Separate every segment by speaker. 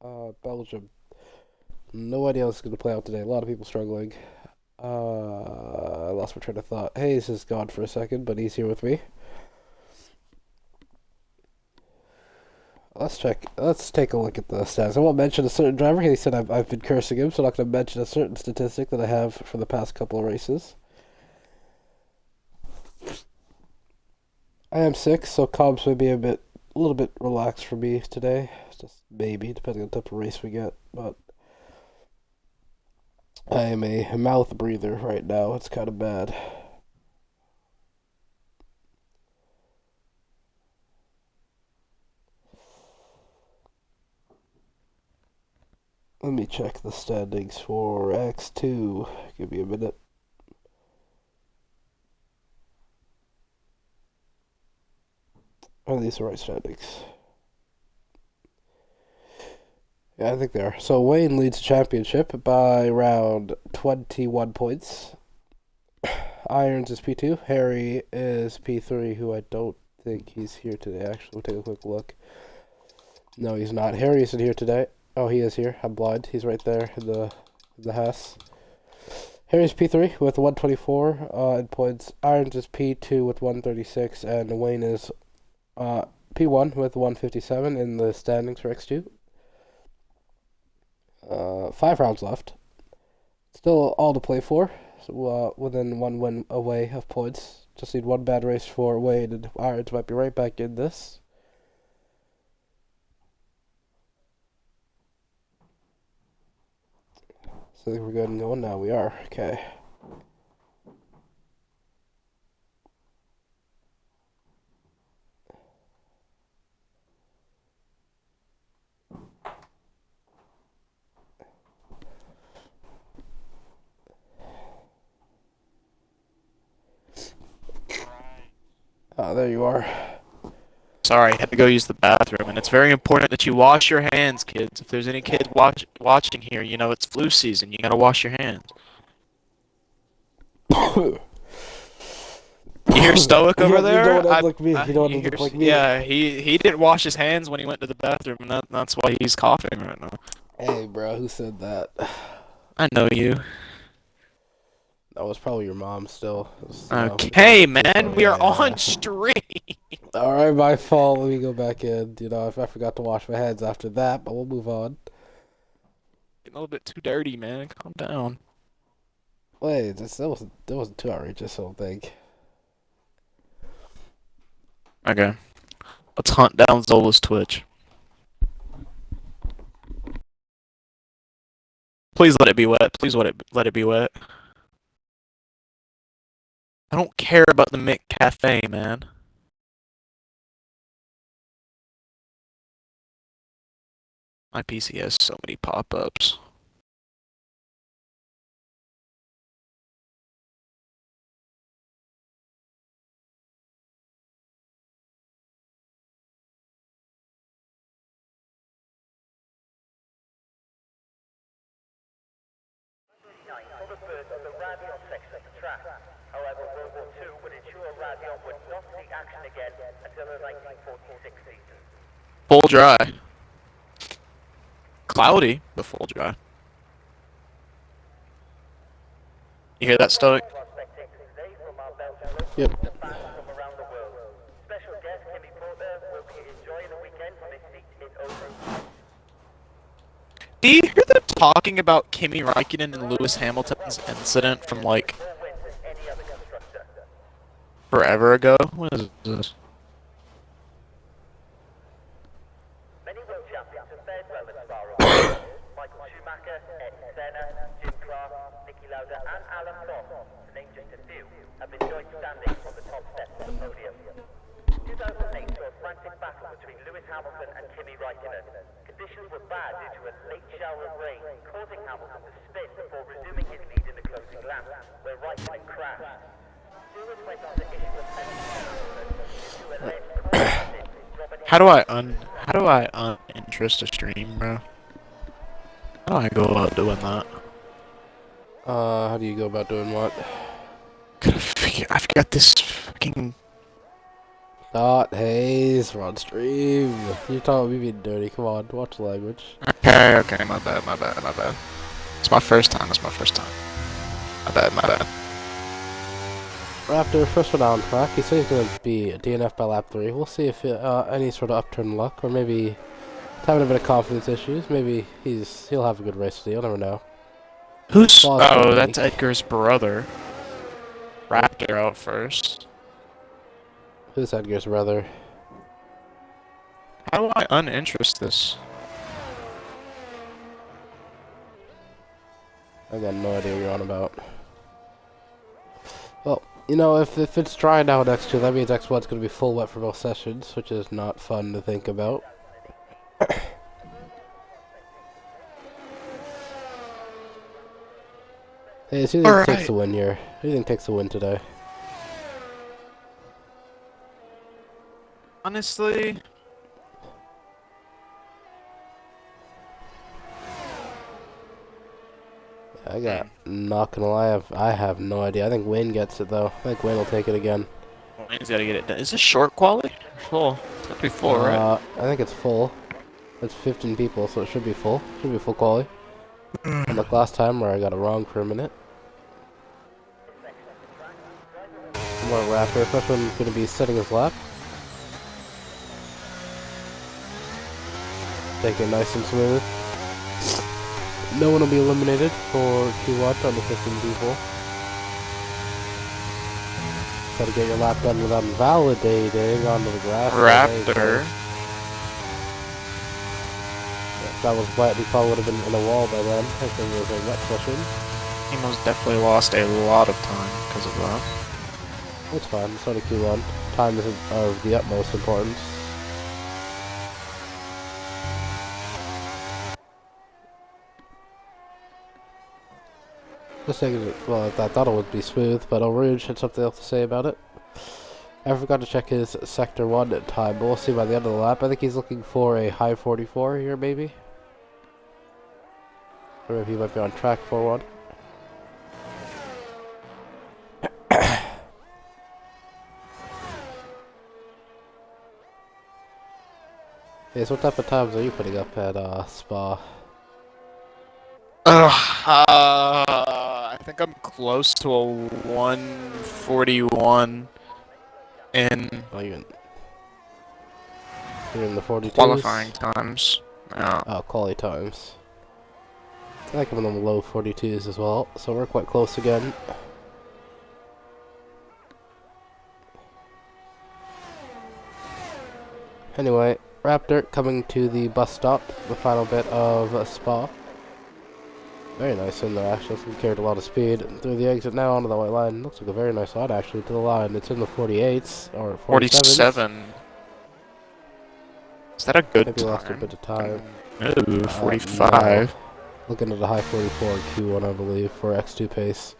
Speaker 1: Belgium. No idea how this is going to play out today. A lot of people struggling. I lost my train of thought. Hayes is gone for a second, but he's here with me. Let's check. Let's take a look at the stats. I won't mention a certain driver. He said I've been cursing him, so I'm not going to mention a certain statistic that I have for the past couple of races. I am sick, so comps may be a little bit relaxed for me today. Just maybe, depending on the type of race we get. But I am a mouth breather right now. It's kind of bad. Let me check the standings for X2. Give me a minute. Are these the right standings? Yeah, I think they are. So Wayne leads the championship by around 21 points. Irons is P2. Harry is P3, who I don't think he's here today. Actually, we'll take a quick look. No, he's not. Harry isn't here today. Oh, he is here. I'm blind. He's right there in the house. Harry's P3 with 124 in points. Irons is P2 with 136, and Wayne is P1 with 157 in the standings for X2. 5 rounds left. Still all to play for. So, within one win away of points. Just need one bad race for Wayne, and Irons might be right back in this. So I think we're good and going now. We are. Okay. Ah, there you are.
Speaker 2: Sorry, I had to go use the bathroom, and it's very important that you wash your hands, kids. If there's any kids watching here, you know it's flu season. You gotta wash your hands. You hear Stoic over
Speaker 1: You don't
Speaker 2: there?
Speaker 1: end like me. You don't
Speaker 2: You
Speaker 1: end
Speaker 2: hear?
Speaker 1: up like me.
Speaker 2: Yeah, he didn't wash his hands when he went to the bathroom, and that's why he's coughing right now.
Speaker 1: Hey, bro, who said that?
Speaker 2: I know you.
Speaker 1: That was probably your mom still. Was,
Speaker 2: Okay,
Speaker 1: just
Speaker 2: man, we are
Speaker 1: yeah.
Speaker 2: on stream.
Speaker 1: Alright, my fault. Let me go back in. If I forgot to wash my hands after that, but we'll move on.
Speaker 2: Getting a little bit too dirty, man. Calm down.
Speaker 1: Wait, that wasn't too outrageous, I don't think.
Speaker 2: Okay, let's hunt down Zola's Twitch. Please let it be wet. Please let it be wet. I don't care about the Mick Cafe, man. My PC has so many pop-ups.
Speaker 3: For the birth of the Radion section of the track. However, World War II would ensure Radion would not see action again until the 1946 season.
Speaker 2: Full dry. Cloudy, but full dry. You hear that, Stoic?
Speaker 1: Yep.
Speaker 3: Special guest Kimmy Porter will be enjoying the weekend from his seat in over.
Speaker 2: Do you hear them talking about Kimi Räikkönen and Lewis Hamilton's incident from like forever ago? What is this?
Speaker 3: Many world champions have fared well as far as Michael Schumacher, Ed Senna, Jim Clark, Niki Lauda and Alan Prost, to name just a few, have enjoyed standing on the top steps of the podium. 2008 saw a frantic battle between Lewis Hamilton and Kimi Räikkönen. Conditions were bad due to a late shower of rain, causing Hamilton to spin before resuming his lead in the closing lap, where Räikkönen crashed. Stewards went on to issue a penalty due to alleged caution.
Speaker 2: How do I uninterest a stream, bro? How do I go about doing that?
Speaker 1: How do you go about doing what?
Speaker 2: I've got this fucking
Speaker 1: Not Hayes, we're on stream. You talking me being dirty, come on, watch the language.
Speaker 2: Okay, my bad. It's my first time. My bad.
Speaker 1: Raptor, first one on track. He said he's going to be a DNF by lap 3. We'll see if any sort of upturn luck, or maybe having a bit of confidence issues. Maybe he'll have a good race today. You'll never know.
Speaker 2: Who's?
Speaker 1: Ball's
Speaker 2: Oh,
Speaker 1: gonna
Speaker 2: that's
Speaker 1: leak.
Speaker 2: Edgar's brother. Raptor out first.
Speaker 1: Who's Edgar's brother?
Speaker 2: How do I uninterest this?
Speaker 1: I got no idea what you're on about. Well, you know, if it's dry now in X2, that means X1's going to be full wet for both sessions, which is not fun to think about. Hey, who do you think takes the win here? Who do you think takes the win today?
Speaker 2: Honestly,
Speaker 1: Not gonna lie, I have no idea. I think Wayne gets it though. I think Wayne will take it again.
Speaker 2: Wayne's gotta get it done. Is this short quality? Full. It's gotta be full, right?
Speaker 1: I think it's full. It's 15 people, so it should be full. Should be full quality. Unlike last time where I got it wrong for a minute. More Raptor. First one gonna be setting his lap. Take it nice and smooth. No one will be eliminated for Q1 on the 15 people. Gotta get your lap done without invalidating onto the grass.
Speaker 2: Raptor.
Speaker 1: If that was wet, he probably would have been in a wall by then. I think it was a wet session.
Speaker 2: He most definitely lost a lot of time because of that.
Speaker 1: It's fine, it's only Q1. Time is of the utmost importance. This thing is, well, I thought it would be smooth, but El Rouge had something else to say about it. I forgot to check his Sector 1 time, but we'll see by the end of the lap. I think he's looking for a high 44 here, maybe. Or maybe he might be on track for one. Hey, so what type of times are you putting up at Spa?
Speaker 2: I think I'm close to a 141 in
Speaker 1: Oh, you're in the 42s?
Speaker 2: qualifying times. Yeah.
Speaker 1: Oh, quality times. I think I'm in the low 42s as well, so we're quite close again. Anyway, Raptor coming to the bus stop, the final bit of Spa. Very nice in there, actually. We carried a lot of speed through the exit now onto the white line. Looks like a very nice line, actually, to the line. It's in the 48s, or 47s.
Speaker 2: 47. Is that a good
Speaker 1: Maybe
Speaker 2: time?
Speaker 1: lost a bit of time.
Speaker 2: Ooh, 45.
Speaker 1: No. Looking at the high 44 in Q1, I believe, for X2 pace.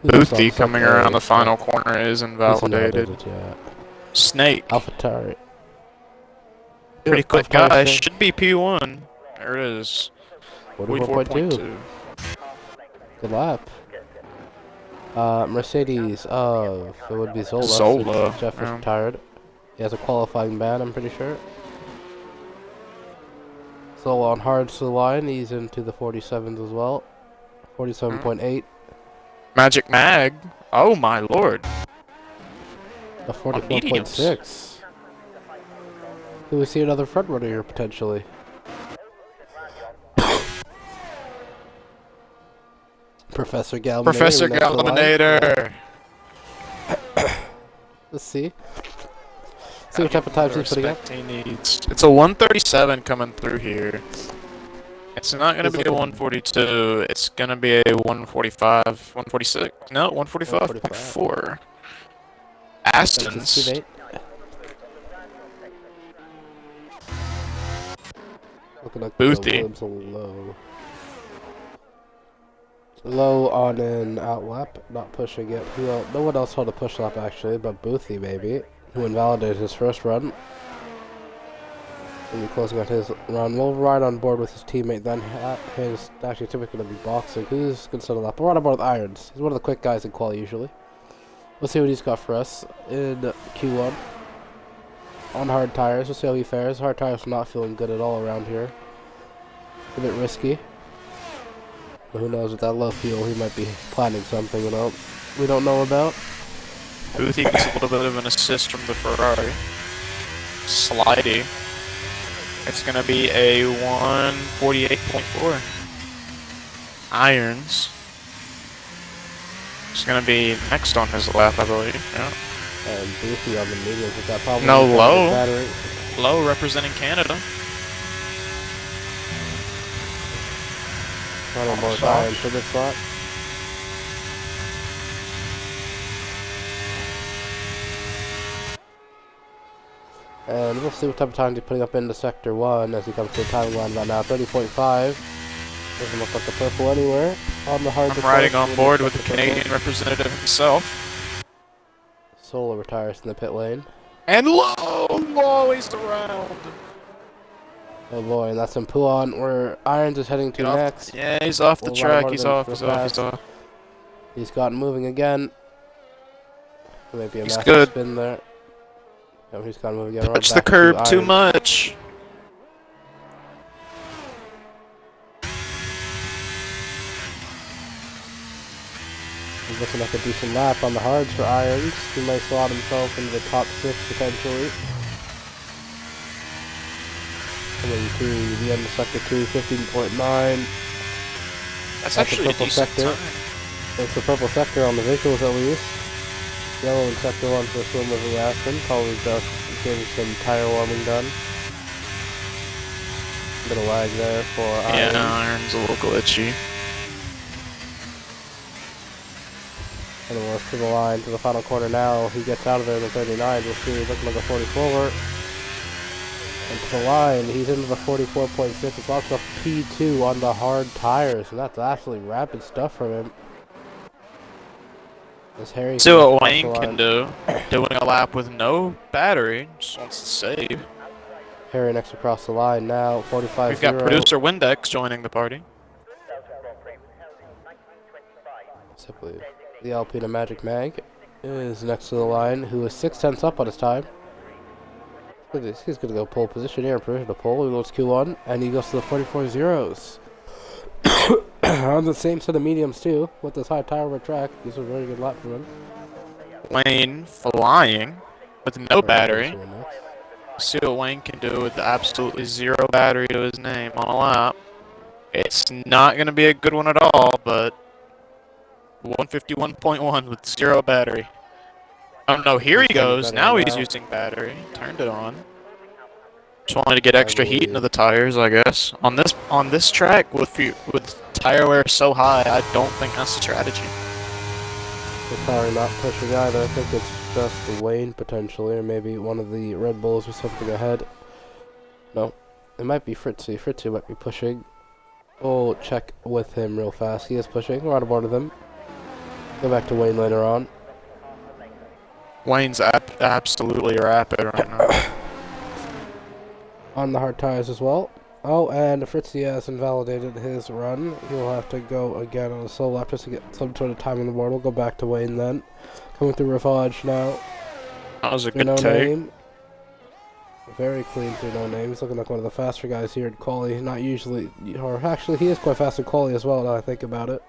Speaker 2: Boothie coming around the final corner is
Speaker 1: He's
Speaker 2: invalidated.
Speaker 1: Yeah.
Speaker 2: Snake.
Speaker 1: AlphaTauri.
Speaker 2: Pretty quick
Speaker 1: AlphaTauri
Speaker 2: guy.
Speaker 1: Snake.
Speaker 2: Should be P1. There it is.
Speaker 1: 44.2. Good lap. Mercedes of, it would be Zola.
Speaker 2: Zola,
Speaker 1: Since Jeff is
Speaker 2: yeah.
Speaker 1: retired. He has a qualifying ban, I'm pretty sure. Zola on hards to the line. He's into the 47s as well. 47.8.
Speaker 2: Magic Mag. Oh my lord.
Speaker 1: A 44.6. Do we see another front runner here potentially? Professor Galminator.
Speaker 2: Professor Galminator.
Speaker 1: Let's see. See what type of times he's putting up.
Speaker 2: He needs. It's a 137 coming through here. It's not going to be a 142. It's going to be a 145, 146. No, 145.4. Aston's.
Speaker 1: Looking like
Speaker 2: Boothie.
Speaker 1: Low. Low on an out lap, not pushing it. No one else held a push lap actually, but Boothie maybe, who invalidated his first run. He'll be closing out his run. We'll ride on board with his teammate then. His actually typically going to be boxing. Who's going to settle up? We're on board with Irons. He's one of the quick guys in quali usually. We'll see what he's got for us in Q1. on hard tires. We'll see how he fares. Hard tires are not feeling good at all around here. It's a bit risky. But who knows, with that low fuel, he might be planning something we don't know about.
Speaker 2: Boothie gets a little bit of an assist from the Ferrari. Slidey. It's going to be a 148.4. Irons. It's going to be next on his lap, I believe. Yeah.
Speaker 1: And Boothie on the mediums with that problem.
Speaker 2: No,
Speaker 1: with
Speaker 2: low.
Speaker 1: battery.
Speaker 2: Low representing Canada.
Speaker 1: Running both irons for this slot. And we'll see what type of time he's putting up into Sector 1 as he comes to the timing line right now. 30.5. Doesn't look like the purple anywhere. On the hard
Speaker 2: I'm riding on board with the Canadian representative himself.
Speaker 1: Solo retires in the pit lane.
Speaker 2: And low! Always around.
Speaker 1: Oh boy, and that's in Puan where Irons is heading to next.
Speaker 2: Yeah, he's off the track. He's off.
Speaker 1: He's gotten moving again. Maybe a massive
Speaker 2: good.
Speaker 1: spin there. Oh, he's gotten moving again.
Speaker 2: Touch the curb too much.
Speaker 1: He's looking like a decent lap on the hards for Irons. He might slot himself into the top 6 potentially. Coming to the end of Sector 2, 15.9.
Speaker 2: That's actually a
Speaker 1: purple
Speaker 2: decent
Speaker 1: sector.
Speaker 2: time.
Speaker 1: It's the purple sector on the visuals at least. Yellow in Sector 1 for Swimmer v. Aston. Probably just getting some tire warming done. A bit of lag there for Irons.
Speaker 2: Yeah, Irons a little glitchy.
Speaker 1: And we're to the line, to the final corner now. He gets out of there in the 39. We'll see, looking like a 44. And to the line, he's into the 44.6. It's also P2 on the hard tires. And that's absolutely rapid stuff from him. Harry
Speaker 2: See what Wayne can do. Doing a lap with no battery. Just wants to save.
Speaker 1: Harry next across the line now. 45.
Speaker 2: We've got producer Windex joining the party.
Speaker 1: Simply the Alpina Magic Mag is next to the line, who is 6/10 up on his time. He's going to go pole position here, permission to pole. He goes Q1, and he goes to the 44 zeros. On the same set of mediums, too, with this high tire wear track. These are a very good lap for him.
Speaker 2: Wayne flying with no battery. See what Wayne can do with absolutely zero battery to his name on a lap. It's not going to be a good one at all, but 151.1 with zero battery. Oh no, here he goes. Now he's using battery. Turned it on. Just wanted to get extra heat into the tires, I guess. On this track with tire wear so high, I don't think that's a strategy.
Speaker 1: They're probably not pushing either. I think it's just Wayne potentially, or maybe one of the Red Bulls or something ahead. No, it might be Fritzy. Fritzy might be pushing. We'll check with him real fast. He is pushing. We're on board with him. Go back to Wayne later on.
Speaker 2: Wayne's absolutely rapid right now.
Speaker 1: On the hard tires as well. Oh, and Fritzy has invalidated his run. He'll have to go again on a solo lap just to get some sort of time on the board. We'll go back to Wayne then. Coming through Ravage now.
Speaker 2: That was a good take.
Speaker 1: Name. Very clean through no name. He's looking like one of the faster guys here at quali. Not usually, or actually he is quite fast in quali as well now I think about it.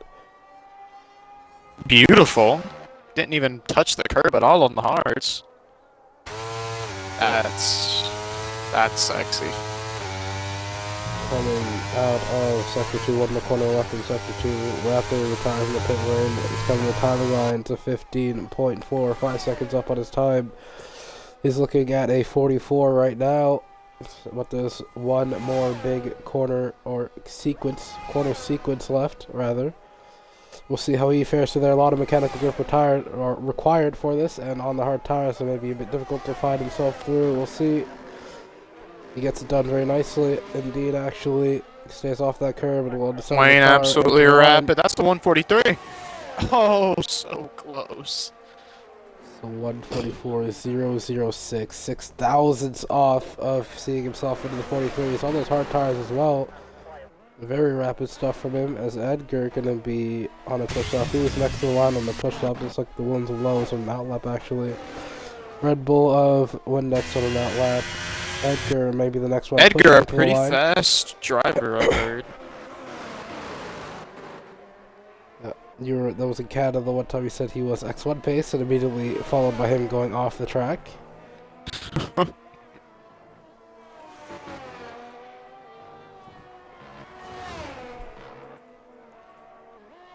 Speaker 2: Beautiful. Didn't even touch the curb at all on the hards. That's sexy.
Speaker 1: Coming out of Sector 2, one in the corner left in Sector 2, rapidly retires in the pit lane. He's coming to the timing line to 15.4, 5 seconds up on his time. He's looking at a 44 right now, but there's one more big corner sequence left, rather. We'll see how he fares through there. A lot of mechanical grip required for this, and on the hard tires, so maybe a bit difficult to find himself through. We'll see. He gets it done very nicely. Indeed, actually, he stays off that curb and will decide.
Speaker 2: Wayne absolutely rapid. That's the 143. Oh, so close.
Speaker 1: So 144.006, 6 thousandths off of seeing himself into the 43s on those hard tires as well. Very rapid stuff from him, as Edgar gonna be on a push-up. He was next to the line on the push-up, just like the ones and lows on the outlap actually. Red Bull of Windex on that lap. Edgar maybe the next one.
Speaker 2: Edgar, a pretty fast driver, I've heard.
Speaker 1: That was in Canada the one time he said he was X1 pace, and immediately followed by him going off the track.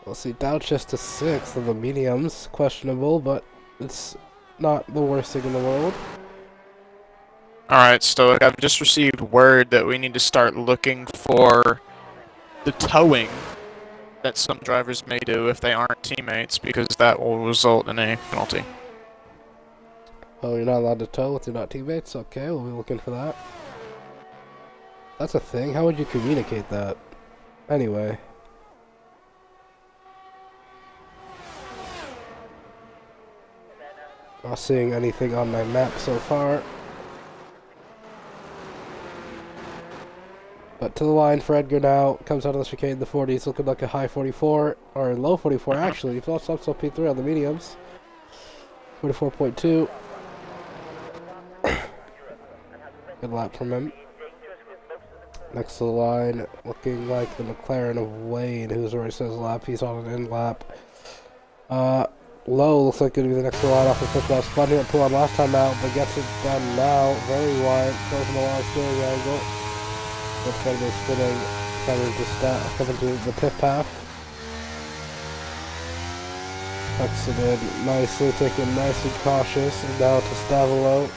Speaker 1: We'll see, down just to 6th of the mediums. Questionable, but it's not the worst thing in the world.
Speaker 2: Alright, Stoic, I've just received word that we need to start looking for the towing that some drivers may do if they aren't teammates, because that will result in a penalty.
Speaker 1: Oh, you're not allowed to tow if you're not teammates? Okay, we'll be looking for that. That's a thing? How would you communicate that? Anyway. Not seeing anything on my map so far. But to the line for Edgar now. Comes out of the chicane, the 40s, looking like a high 44, or low 44 actually. He lost up P3 on the mediums. 44.2. Good lap from him. Next to the line, looking like the McLaren of Wayne, who's already says lap. He's on an in lap. Low looks like going to be the next line off the push lap. Spun here, pull on last time out, but gets it done now. Very wide, goes in the long steering angle. Looks like they're spinning, coming to the pit path. Exited nicely, taking nice and cautious, and now to Stavolo.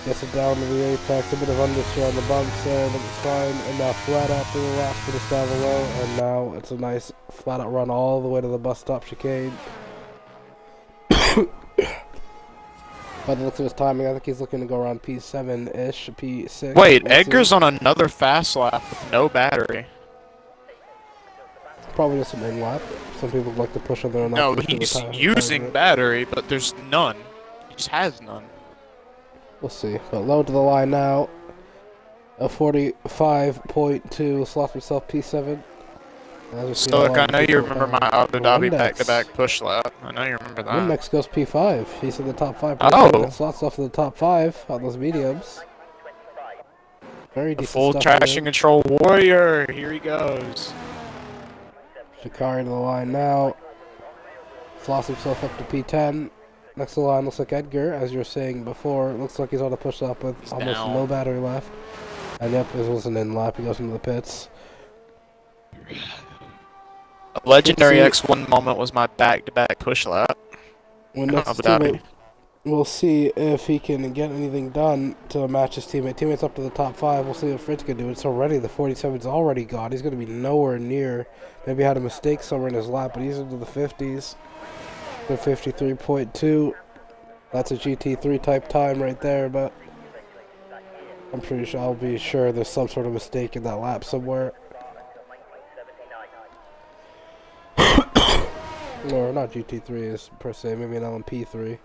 Speaker 1: Gets it down to the apex, a bit of understeer on the bumps there, but it's fine. And now flat out through the last bit of Stavolo, and now it's a nice flat out run all the way to the bus stop chicane. By the looks of his timing, I think he's looking to go around P7-ish, P6.
Speaker 2: Wait, Edgar's on another fast lap with no battery.
Speaker 1: Probably just an in lap. Some people like to push on their own.
Speaker 2: No, he's using battery, but there's none. He just has none.
Speaker 1: We'll see. But low to the line now. A 45.2, slots himself P7.
Speaker 2: Stoic, I know you remember my Abu Dhabi back-to-back push lap. I know you remember that.
Speaker 1: Windex goes P5. He's in the top 5.
Speaker 2: Oh!
Speaker 1: Slots off in the top 5 on those mediums. Very decent
Speaker 2: full
Speaker 1: stuff.
Speaker 2: traction control warrior. Here he goes.
Speaker 1: Shikari to the line now. Slots himself up to P10. Next to the line looks like Edgar, as you were saying before. Looks like he's on a push up with almost no battery left. And yep, this was an in lap. He goes into the pits.
Speaker 2: A legendary X1 moment was my back-to-back push lap.
Speaker 1: When next teammate, we'll see if he can get anything done to match his teammate. Teammate's up to the top 5. We'll see if Fritz can do it. It's already, the 47's already gone. He's going to be nowhere near. Maybe had a mistake somewhere in his lap, but he's into the 50s. The 53.2. That's a GT3 type time right there, but I'm pretty sure I'll be sure there's some sort of mistake in that lap somewhere. Or not GT3 is per se, maybe an LMP3.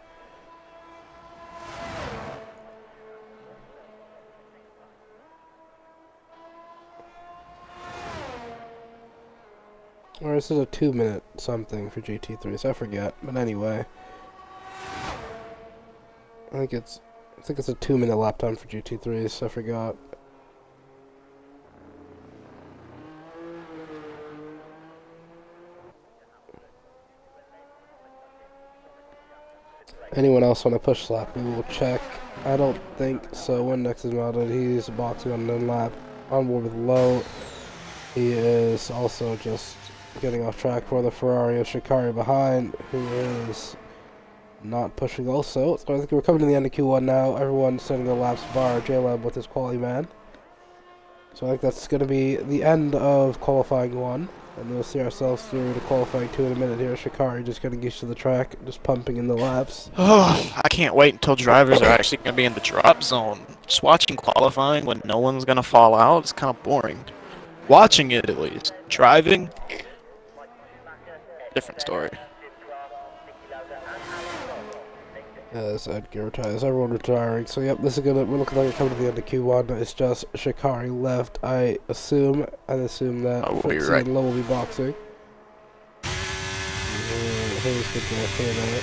Speaker 1: Or is it a 2-minute something for GT3s? I forget. But anyway, I think it's a 2-minute lap time for GT3s. I forgot. Anyone else on a push lap? We will check. I don't think so. Windex is mounted. He's boxing on the lap. On board with low. He is also just getting off track for the Ferrari of Shikari behind, who is not pushing also. So I think we're coming to the end of Q1 now. Everyone's setting the laps bar. J-Lab with his quality man. So I think that's going to be the end of qualifying 1. And we'll see ourselves through to qualifying 2 in a minute here. Shikari just getting used to the track, just pumping in the laps.
Speaker 2: Oh, I can't wait until drivers are actually going to be in the drop zone. Just watching qualifying when no one's going to fall out is kind of boring. Watching it at least. Driving, different story.
Speaker 1: As Edgar retires, everyone retiring. So yep, this is we're looking like we're coming to the end of Q1. It's just Shikari left, I assume that Fritz and Low will be boxing. Who's good there for a minute.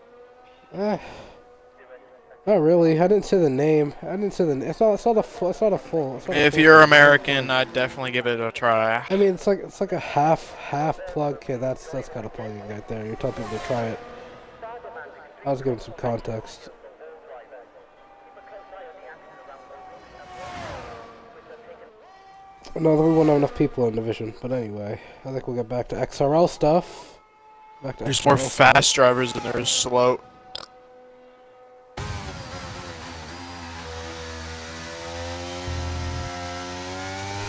Speaker 1: Eh, not really. I didn't say the name. I didn't say the. It's not a full. It's not a full. It's not a
Speaker 2: If
Speaker 1: full
Speaker 2: you're
Speaker 1: it's not a
Speaker 2: American,
Speaker 1: full.
Speaker 2: I'd definitely give it a try.
Speaker 1: I mean, it's like a half plug. Okay, that's kind of plugging right there. You're telling people to try it. I was giving some context. No, we won't have enough people in division. But anyway, I think we'll get back to XRL stuff. Back to
Speaker 2: There's
Speaker 1: XRL
Speaker 2: more
Speaker 1: stuff.
Speaker 2: fast drivers than there is slow.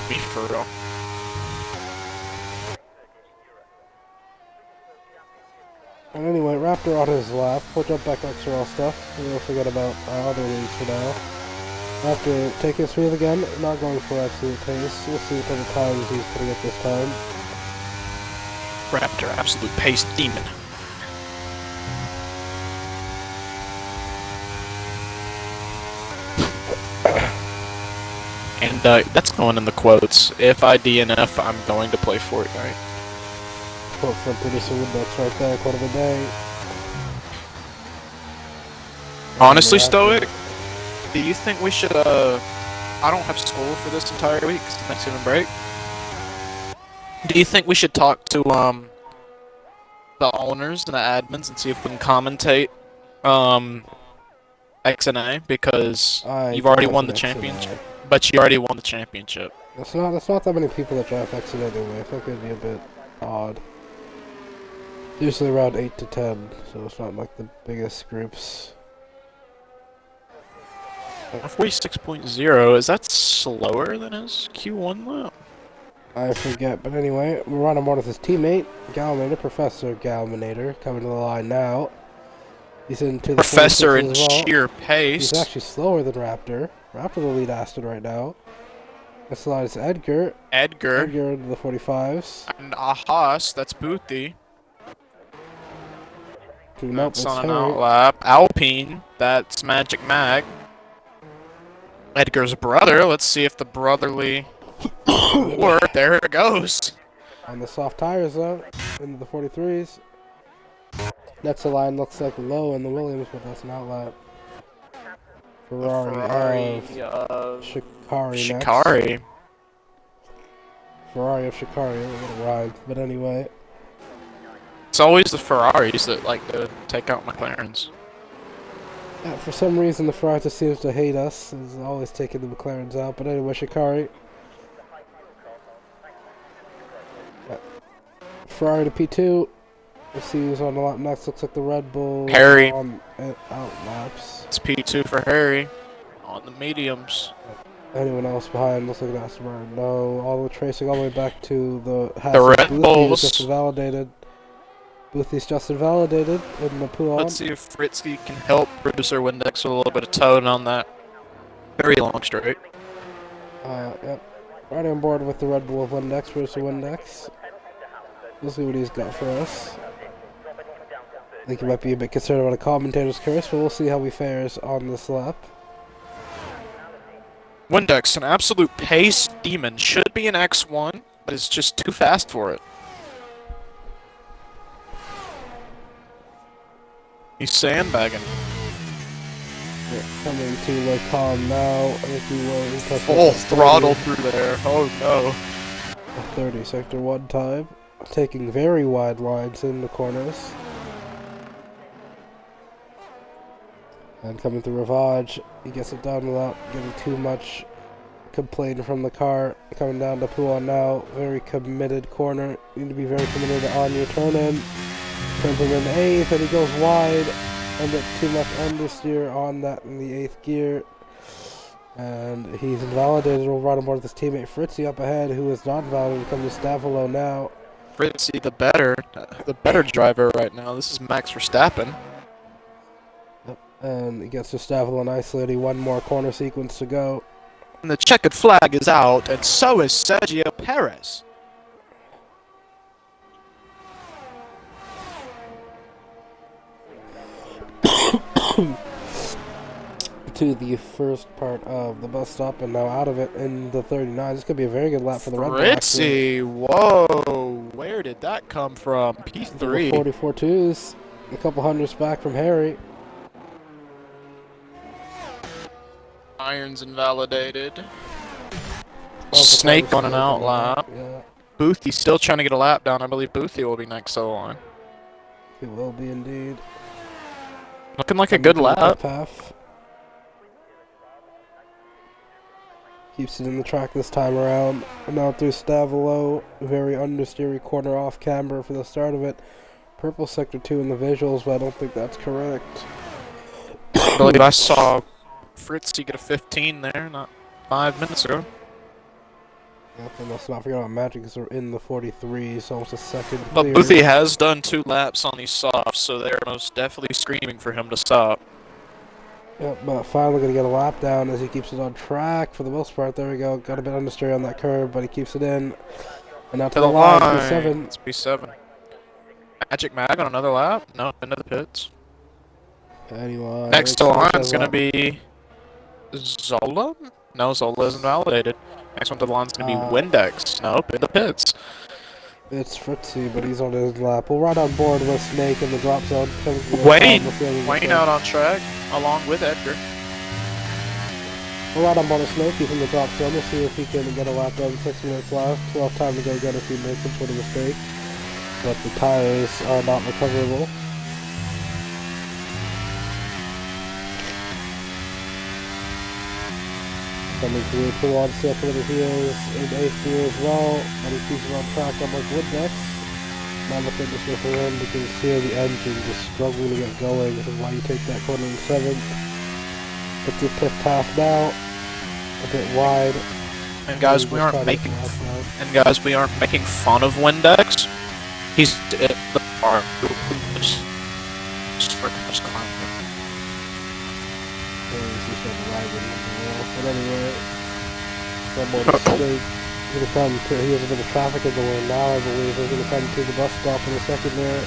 Speaker 2: Be for real.
Speaker 1: And anyway, Raptor on his lap. We'll jump back to XRL stuff. We'll forget about our other leagues for now. After taking his wheel again, not going for absolute pace. We'll see what type of times he's putting up this time.
Speaker 2: Raptor, absolute pace demon. And that's going in the quotes. If I DNF, I'm going to play Fortnite.
Speaker 1: Quote from producer Windex right there, quote of the day.
Speaker 2: Honestly, Stoic, do you think we should, I don't have school for this entire week, 'cause it's Thanksgiving break. Do you think we should talk to, the owners and the admins and see if we can commentate, XNA? Because you've already won the championship. But you already won the championship.
Speaker 1: It's not that many people that drive XNA anyway. I think it'd be a bit odd. Usually around 8 to 10, so it's not like the biggest groups.
Speaker 2: 46.0, is that slower than his Q1 lap?
Speaker 1: I forget, but anyway, we're on board with his teammate, Galminator, Professor Galminator, coming to the line now. He's into the
Speaker 2: Professor in
Speaker 1: 46s as well.
Speaker 2: sheer pace.
Speaker 1: He's actually slower than Raptor. Raptor the lead Aston right now. This line is Edgar.
Speaker 2: Edgar.
Speaker 1: Edgar into the 45s.
Speaker 2: And Ahas, that's Boothie.
Speaker 1: Nope,
Speaker 2: That's
Speaker 1: it's
Speaker 2: on an
Speaker 1: Harry.
Speaker 2: outlap. Alpine, that's Magic Mag. Edgar's brother, let's see if the brotherly work. There it goes.
Speaker 1: On the soft tires though, into the 43s. Next line looks like low in the Williams, but that's an outlap. Ferrari of Shikari next.
Speaker 2: Shikari.
Speaker 1: Ferrari of Shikari, a little rhyme, but anyway.
Speaker 2: It's always the Ferraris that like to take out McLarens.
Speaker 1: Yeah, for some reason the Ferrari just seems to hate us. Is always taking the McLarens out, but anyway, Shikari. Ferrari to P2. We'll see who's on the lap next. Looks like the Red Bull
Speaker 2: Harry.
Speaker 1: on out laps.
Speaker 2: It's P2 for Harry on the mediums.
Speaker 1: Anyone else behind? Looks like an Aston Martin. No, all the tracing all the way back to the
Speaker 2: Red
Speaker 1: Boothie
Speaker 2: Bulls.
Speaker 1: just invalidated. Boothie's just invalidated in the Puon.
Speaker 2: Let's see if Fritzky can help producer Windex with a little bit of tone on that very long straight.
Speaker 1: Yep. Right on board with the Red Bull of Windex, producer Windex. We'll see what he's got for us. I think he might be a bit concerned about a commentator's curse, but we'll see how he fares on this lap.
Speaker 2: Windex, an absolute pace demon, should be an X1, but is just too fast for it. He's sandbagging.
Speaker 1: Yeah, coming to Lake Calm now. I think he was
Speaker 2: Full throttle through there. Oh no.
Speaker 1: A 30 sector 1 time. Taking very wide lines in the corners. And coming through Ravage, he gets it done without getting too much complaining from the car. Coming down to Puon now, very committed corner. You need to be very committed on your turn in. Turns him in 8th, and he goes wide. A bit too much understeer on that in the 8th gear. And he's invalidated. We'll ride on board with his teammate Fritzy up ahead, who is not invalidated. Coming to Stavolo now.
Speaker 2: Fritzy, the better driver right now. This is Max Verstappen.
Speaker 1: And he gets to Stavolo nicely. One more corner sequence to go.
Speaker 2: And the checkered flag is out, and so is Sergio Perez.
Speaker 1: To the first part of the bus stop, and now out of it in the 39. This could be a very good lap for the Red Bull.
Speaker 2: Fritzy, whoa, where did that come from? P3.
Speaker 1: 44 twos, a couple hundreds back from Harry.
Speaker 2: Irons invalidated.
Speaker 1: Also,
Speaker 2: Snake on an
Speaker 1: Snake
Speaker 2: outlap.
Speaker 1: Yeah,
Speaker 2: Boothie's still trying to get a lap down. I believe Boothie will be next to the line.
Speaker 1: it will be indeed.
Speaker 2: Looking like a
Speaker 1: Coming
Speaker 2: good
Speaker 1: to the
Speaker 2: lap.
Speaker 1: fifth half. Keeps it in the track this time around. And now through Stavilo. Very understeery corner off camber for the start of it. Purple sector 2 in the visuals, but I don't think that's correct.
Speaker 2: I believe I saw Fritzy get a 15 there not 5 minutes ago.
Speaker 1: Yep, and let's not forget about Magic because they're in the 43, so almost a second
Speaker 2: But
Speaker 1: clear.
Speaker 2: Boothie has done 2 laps on these softs, so they're most definitely screaming for him to stop.
Speaker 1: Yep, but finally going to get a lap down as he keeps it on track for the most part. There we go. Got a bit understeer on that curve, but he keeps it in. And now to the line, P7.
Speaker 2: It's P7. Magic Mag on another lap? No, into the pits.
Speaker 1: Anyway,
Speaker 2: Next to line is going to be Zola? No, Zola isn't validated. Next one to the line is going to be Windex. Nope, in the pits.
Speaker 1: It's Fritzy, but he's on his lap. We'll ride on board with Snake in the drop zone.
Speaker 2: Wayne out on track, along with Edgar.
Speaker 1: We'll ride on board with Snake. He's in the drop zone. We'll see if he can get a lap done. 6 minutes left. We'll have time to go get a few minutes and put a mistake. But the tires are not recoverable. Coming through, pull on still for the heels in 8th gear as well, and he keeps it on track on like Windex. Not looking this way for him because here the engine just struggling to get going, which is why you take that corner in 7th. It's the 5th half now, a bit wide.
Speaker 2: And guys, we aren't making fun of Windex. He's at the park.
Speaker 1: But anyway, someone mistake. He has a bit of traffic in the way now, I believe. They're going to come to the bus stop in a second there.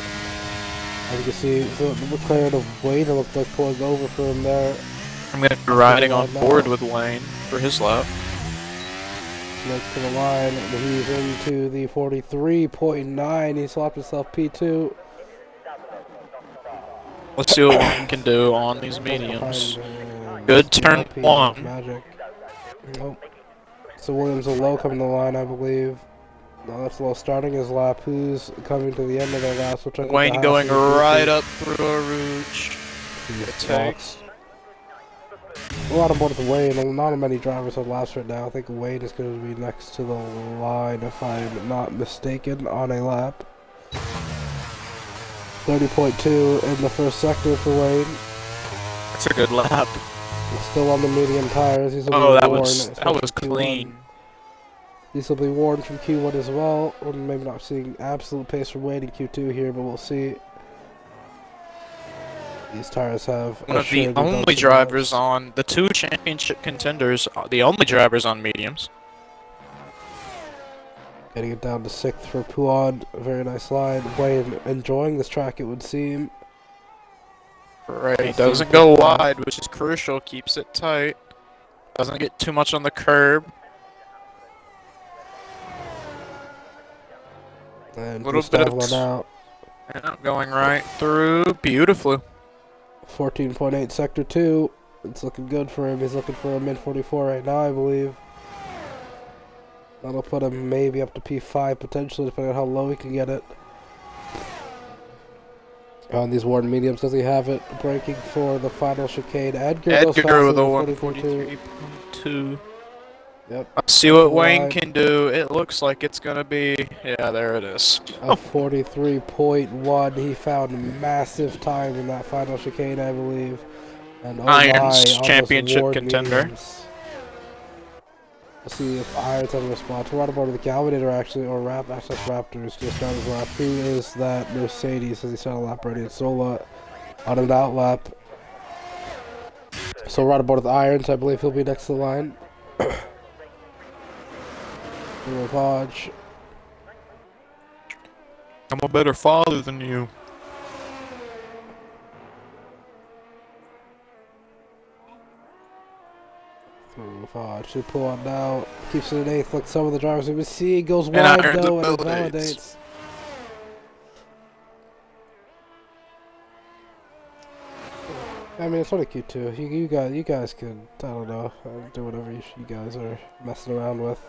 Speaker 1: As you can see, so the McLaren of Wayne looked like pulling over for him there.
Speaker 2: I'm going to be riding on board with Wayne for his lap.
Speaker 1: Snake to the line, and he's into the 43.9. He swapped himself P2.
Speaker 2: Let's see what Wayne can do on these mediums. Good turn 1.
Speaker 1: Magic. Nope. So Williams will low coming to the line, I believe. No, that's low starting his lap. Who's coming to the end of their laps?
Speaker 2: Wayne going right up through a rouge.
Speaker 1: We're on board with Wayne, and not many drivers on laps right now. I think Wayne is going to be next to the line, if I'm not mistaken, on a lap. 30.2 in the first sector for Wayne.
Speaker 2: That's a good lap.
Speaker 1: Still on the medium tires. These will be
Speaker 2: that
Speaker 1: worn
Speaker 2: was clean.
Speaker 1: These will be worn from Q1 as well. We're maybe not seeing absolute pace from Wayne in Q2 here, but we'll see. These tires have
Speaker 2: one of the only drivers on the 2 championship contenders, the only drivers on mediums.
Speaker 1: Getting it down to 6th for Puan. A very nice line. Wayne enjoying this track, it would seem.
Speaker 2: Right, doesn't go wide, which is crucial. Keeps it tight. Doesn't get too much on the curb.
Speaker 1: And
Speaker 2: little bit of
Speaker 1: out.
Speaker 2: Yeah, going right through beautifully.
Speaker 1: 14.8 sector 2. It's looking good for him. He's looking for a mid 44 right now, I believe. That'll put him maybe up to P5 potentially, depending on how low he can get it. On these worn mediums, does he have it braking for the final chicane? Edgar with a
Speaker 2: 143.2.
Speaker 1: Yep.
Speaker 2: Let's see what Wayne can do. It looks like it's going to be... Yeah, there it is.
Speaker 1: A 43.1. He found massive time in that final chicane, I believe. And
Speaker 2: Irons championship contender.
Speaker 1: Mediums. We'll see if Irons have a response. We're on board with the Galvanator, actually, or Access Raptors, just on his lap. Who is that Mercedes? As he started a lap ready at Sola on an out lap. So we're on board with Irons. I believe he'll be next to the line. Ravage.
Speaker 2: I'm a better father than you.
Speaker 1: Ravage should pull on now. Keeps it in 8th like some of the drivers we've been seeing. Goes wide though and it validates. I mean, it's only Q2. You guys can, I don't know, do whatever you guys are messing around with.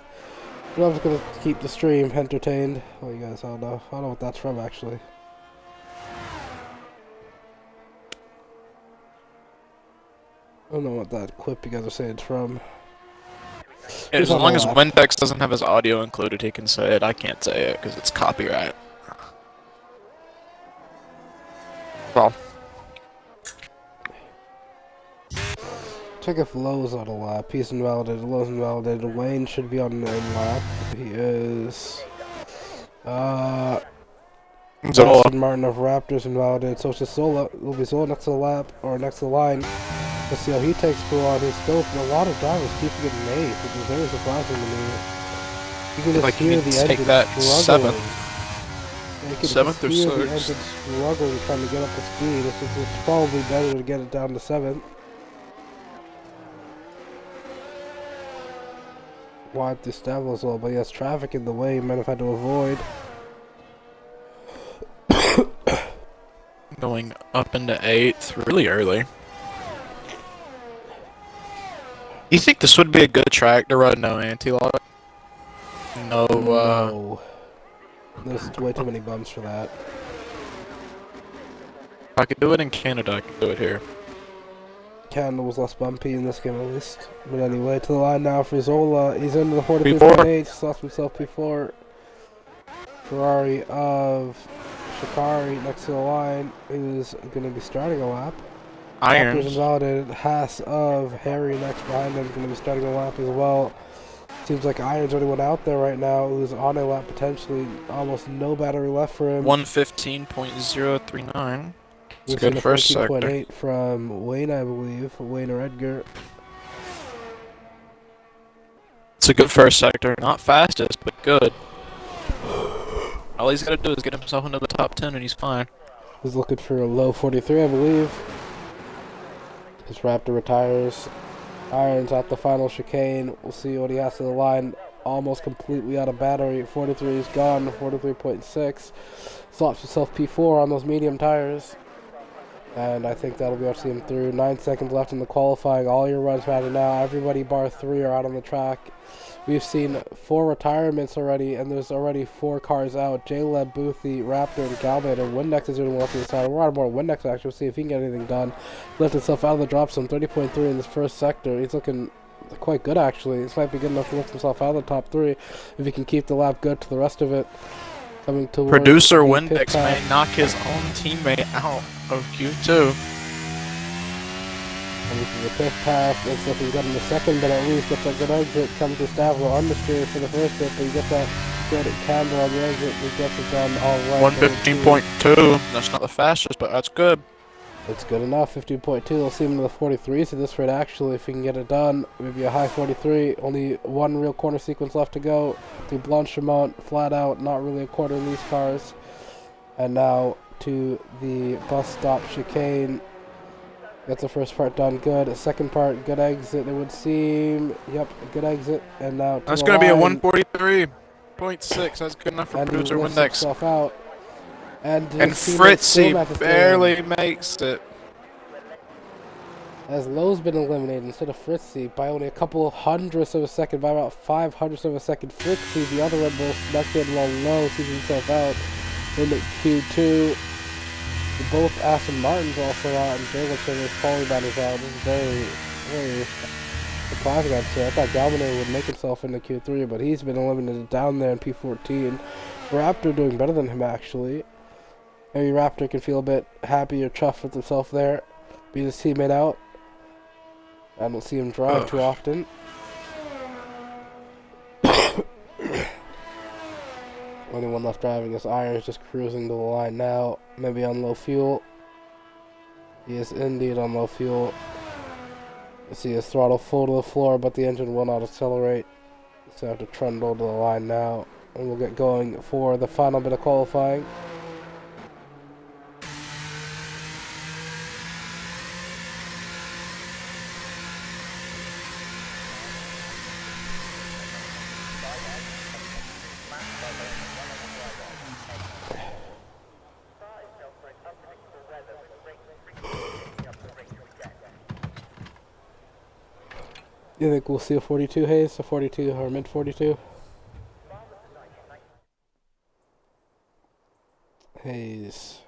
Speaker 1: But I'm just gonna keep the stream entertained. Well, you guys, I don't know what that's from actually. I don't know what that clip you guys are saying it's from.
Speaker 2: As long as Windex doesn't have his audio included, he can say it. I can't say it because it's copyright. Well.
Speaker 1: Check if Lowe's on a lap. He's invalidated. Lowe's invalidated. Wayne should be on an lap. He is. Aston Martin of Raptors invalidated. So it's just Zola. It'll be Zola next to the lap or next to the line. Let's see how he takes through on. He's still a lot of drivers keep getting made, which is very surprising to me. You can just hear the engine struggling.
Speaker 2: Seventh or sixth.
Speaker 1: The engine struggling trying to get up to speed. It's probably better to get it down to 7th. Wipe the stables a little, but yes, traffic in the way. Might have had to avoid.
Speaker 2: Going up into 8th really early. You think this would be a good track to run no anti-lock?
Speaker 1: No. There's way too many bumps for that.
Speaker 2: If I could do it in Canada, I could do it here.
Speaker 1: Canada was less bumpy in this game at least. But anyway, to the line now for Zola. He's into the 43.8. Lost himself before. Ferrari of Shikari next to the line is going to be starting a lap.
Speaker 2: Irons.
Speaker 1: Invalidated. Haas of Harry next behind him is going to be starting a lap as well. Seems like Irons only went out there right now. Who's on a lap potentially. Almost no battery left for him.
Speaker 2: 1:15.039. It's a good first sector.
Speaker 1: 14.8 from Wayne, I believe. Wayne or Edgar.
Speaker 2: It's a good first sector. Not fastest, but good. All he's got to do is get himself into the top 10 and he's fine.
Speaker 1: He's looking for a low 43, I believe. His Raptor retires. Irons at the final chicane. We'll see what he has to the line. Almost completely out of battery. 43 is gone. 43.6. Slots himself P4 on those medium tires. And I think that'll be able to see him through. 9 seconds left in the qualifying. All your runs matter now. Everybody bar 3 are out on the track. We've seen 4 retirements already, and there's already 4 cars out. J-Leb, Boothie, Raptor, and Galbator. Windex is doing well to the side. We're on more Windex actually. We'll see if he can get anything done. Left himself out of the drop zone. 30.3 in this first sector. He's looking quite good actually. This might be good enough to lift himself out of the top 3 if he can keep the lap good to the rest of it. Coming towards
Speaker 2: Producer Windex may knock his own teammate out of Q2.
Speaker 1: And this is a pit pass. Looks like he's got in the second, but at least gets a good exit. Comes to Stavro understeer for the first bit, but you get that good camber on the exit. He gets it done all right.
Speaker 2: 1:15.2. That's not the fastest, but that's good.
Speaker 1: It's good enough. 15.2. They'll see him in the 43s at this rate, actually, if he can get it done. Maybe a high 43. Only one real corner sequence left to go. To Blanchimont, flat out, not really a quarter in these cars. And now to the bus stop chicane. That's the first part done good. Second part, good exit. It would seem. Yep, good exit. And now
Speaker 2: that's going to be a 1:43.6. That's good enough for Producer Windex.
Speaker 1: Out. And
Speaker 2: Fritzy barely makes it.
Speaker 1: As Lowe's been eliminated instead of Fritzy by only a couple hundredths of a second, by about 500ths of a second. Fritzy, the other Red Bull, snuck in while Lowe sees himself out in the Q2. Both Aston Martins also out, and Jacobson is probably about as out. This is very, very surprising, I'd say. I thought Galvin would make himself into Q3, but he's been eliminated down there in P14. Raptor doing better than him, actually. Maybe Raptor can feel a bit happy or chuffed with himself there. Beat his teammate out. I don't see him drive too often. Only one left driving is Irons, just cruising to the line now. Maybe on low fuel. He is indeed on low fuel. You see his throttle full to the floor, but the engine will not accelerate. So I have to trundle to the line now. And we'll get going for the final bit of qualifying. You think we'll see a 42 Hayes, a 42 or mid 42? Hayes.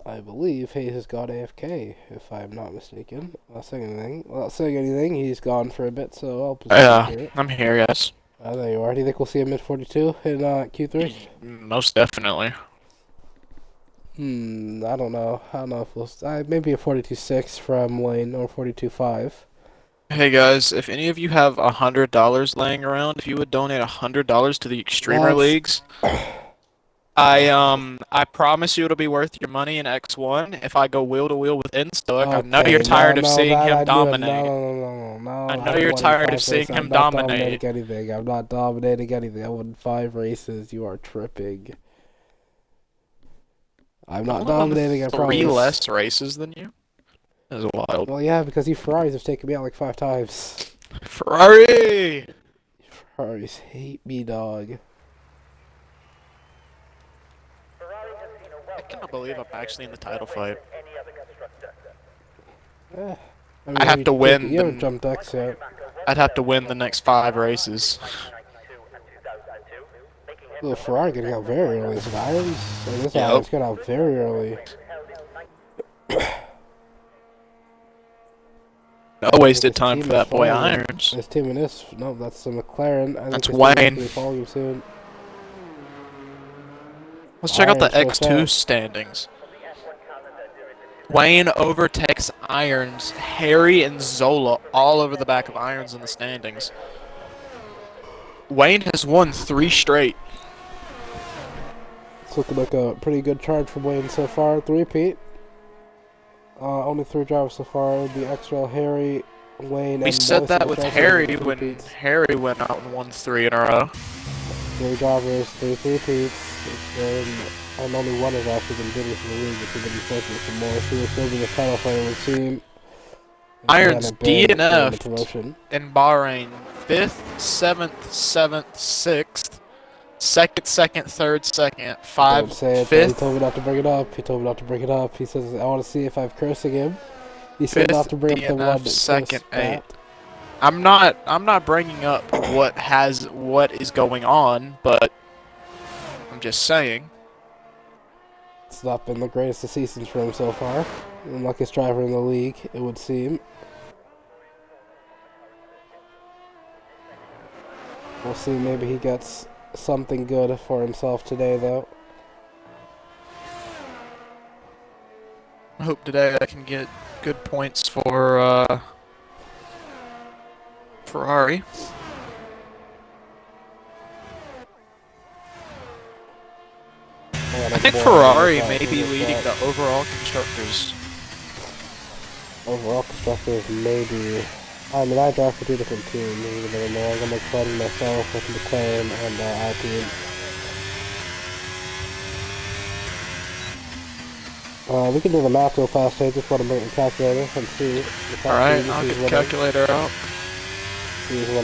Speaker 1: I believe Hayes has got AFK, if I'm not mistaken. Not saying anything. Without saying anything, he's gone for a bit, so I'll
Speaker 2: Yeah,
Speaker 1: here.
Speaker 2: I'm here, yes.
Speaker 1: There you are. Do you think we'll see a mid 42 in Q3?
Speaker 2: Most definitely.
Speaker 1: I don't know. I don't know if we'll... maybe a 42.6 from Wayne or 42.5.
Speaker 2: Hey guys, if any of you have $100 laying around, if you would donate $100 to the Extremer Leagues, I promise you it'll be worth your money in X1 if I go wheel to wheel with Instoic. I know you're tired of seeing him dominate.
Speaker 1: No.
Speaker 2: I know you're tired of seeing him dominate.
Speaker 1: I'm not dominating anything. I won 5 races. You are tripping. I'm not dominating, I promise.
Speaker 2: 3 less races than you? That is wild.
Speaker 1: Well, yeah, because you Ferraris have taken me out like 5 times.
Speaker 2: Ferrari!
Speaker 1: Ferraris hate me, dog.
Speaker 2: I cannot believe I'm actually in the title fight.
Speaker 1: I
Speaker 2: have to win
Speaker 1: You haven't jumped X yet.
Speaker 2: I'd have to win the next 5 races.
Speaker 1: The Ferrari getting out very early. Is it Irons? This Irons got out very early.
Speaker 2: No wasted time for that boy Irons.
Speaker 1: His team in this. No, that's the McLaren.
Speaker 2: That's Wayne.
Speaker 1: Soon.
Speaker 2: Let's check out the X2 standings. Wayne overtakes Irons, Harry, and Zola all over the back of Irons in the standings. Wayne has won 3 straight.
Speaker 1: It's looking like a pretty good charge for Wayne so far. 3-peat. Only 3 drivers so far. The XRL, Harry, Wayne,
Speaker 2: we
Speaker 1: and
Speaker 2: said that with Harry when Harry went out and won 3 in a row.
Speaker 1: 3 drivers, 3 3-peats. And only one has actually been bidding for the league, which we're going to be focusing some more. So we're still this title fight with the team.
Speaker 2: Irons DNF'd in Bahrain 5th, 7th, 7th, 6th, 2nd, 3rd, 2nd, 5th, 5th.
Speaker 1: He told me not to bring it up. He says, I want to see if I'm cursing him. He said not to bring up the one
Speaker 2: 2nd, 8th. I'm not bringing up what is going on, but I'm just saying.
Speaker 1: It's not been the greatest of seasons for him so far. The luckiest driver in the league, it would seem. We'll see, maybe he gets something good for himself today, though.
Speaker 2: I hope today I can get good points for Ferrari. I think Ferrari may be leading the overall constructors.
Speaker 1: Overall constructors, maybe. I mean, I drive for 2 different teams. I'm going to make fun of myself with McLaren and Alpine. We can do the math real fast. I just want to bring the calculator and see.
Speaker 2: Alright, I'll get the calculator out.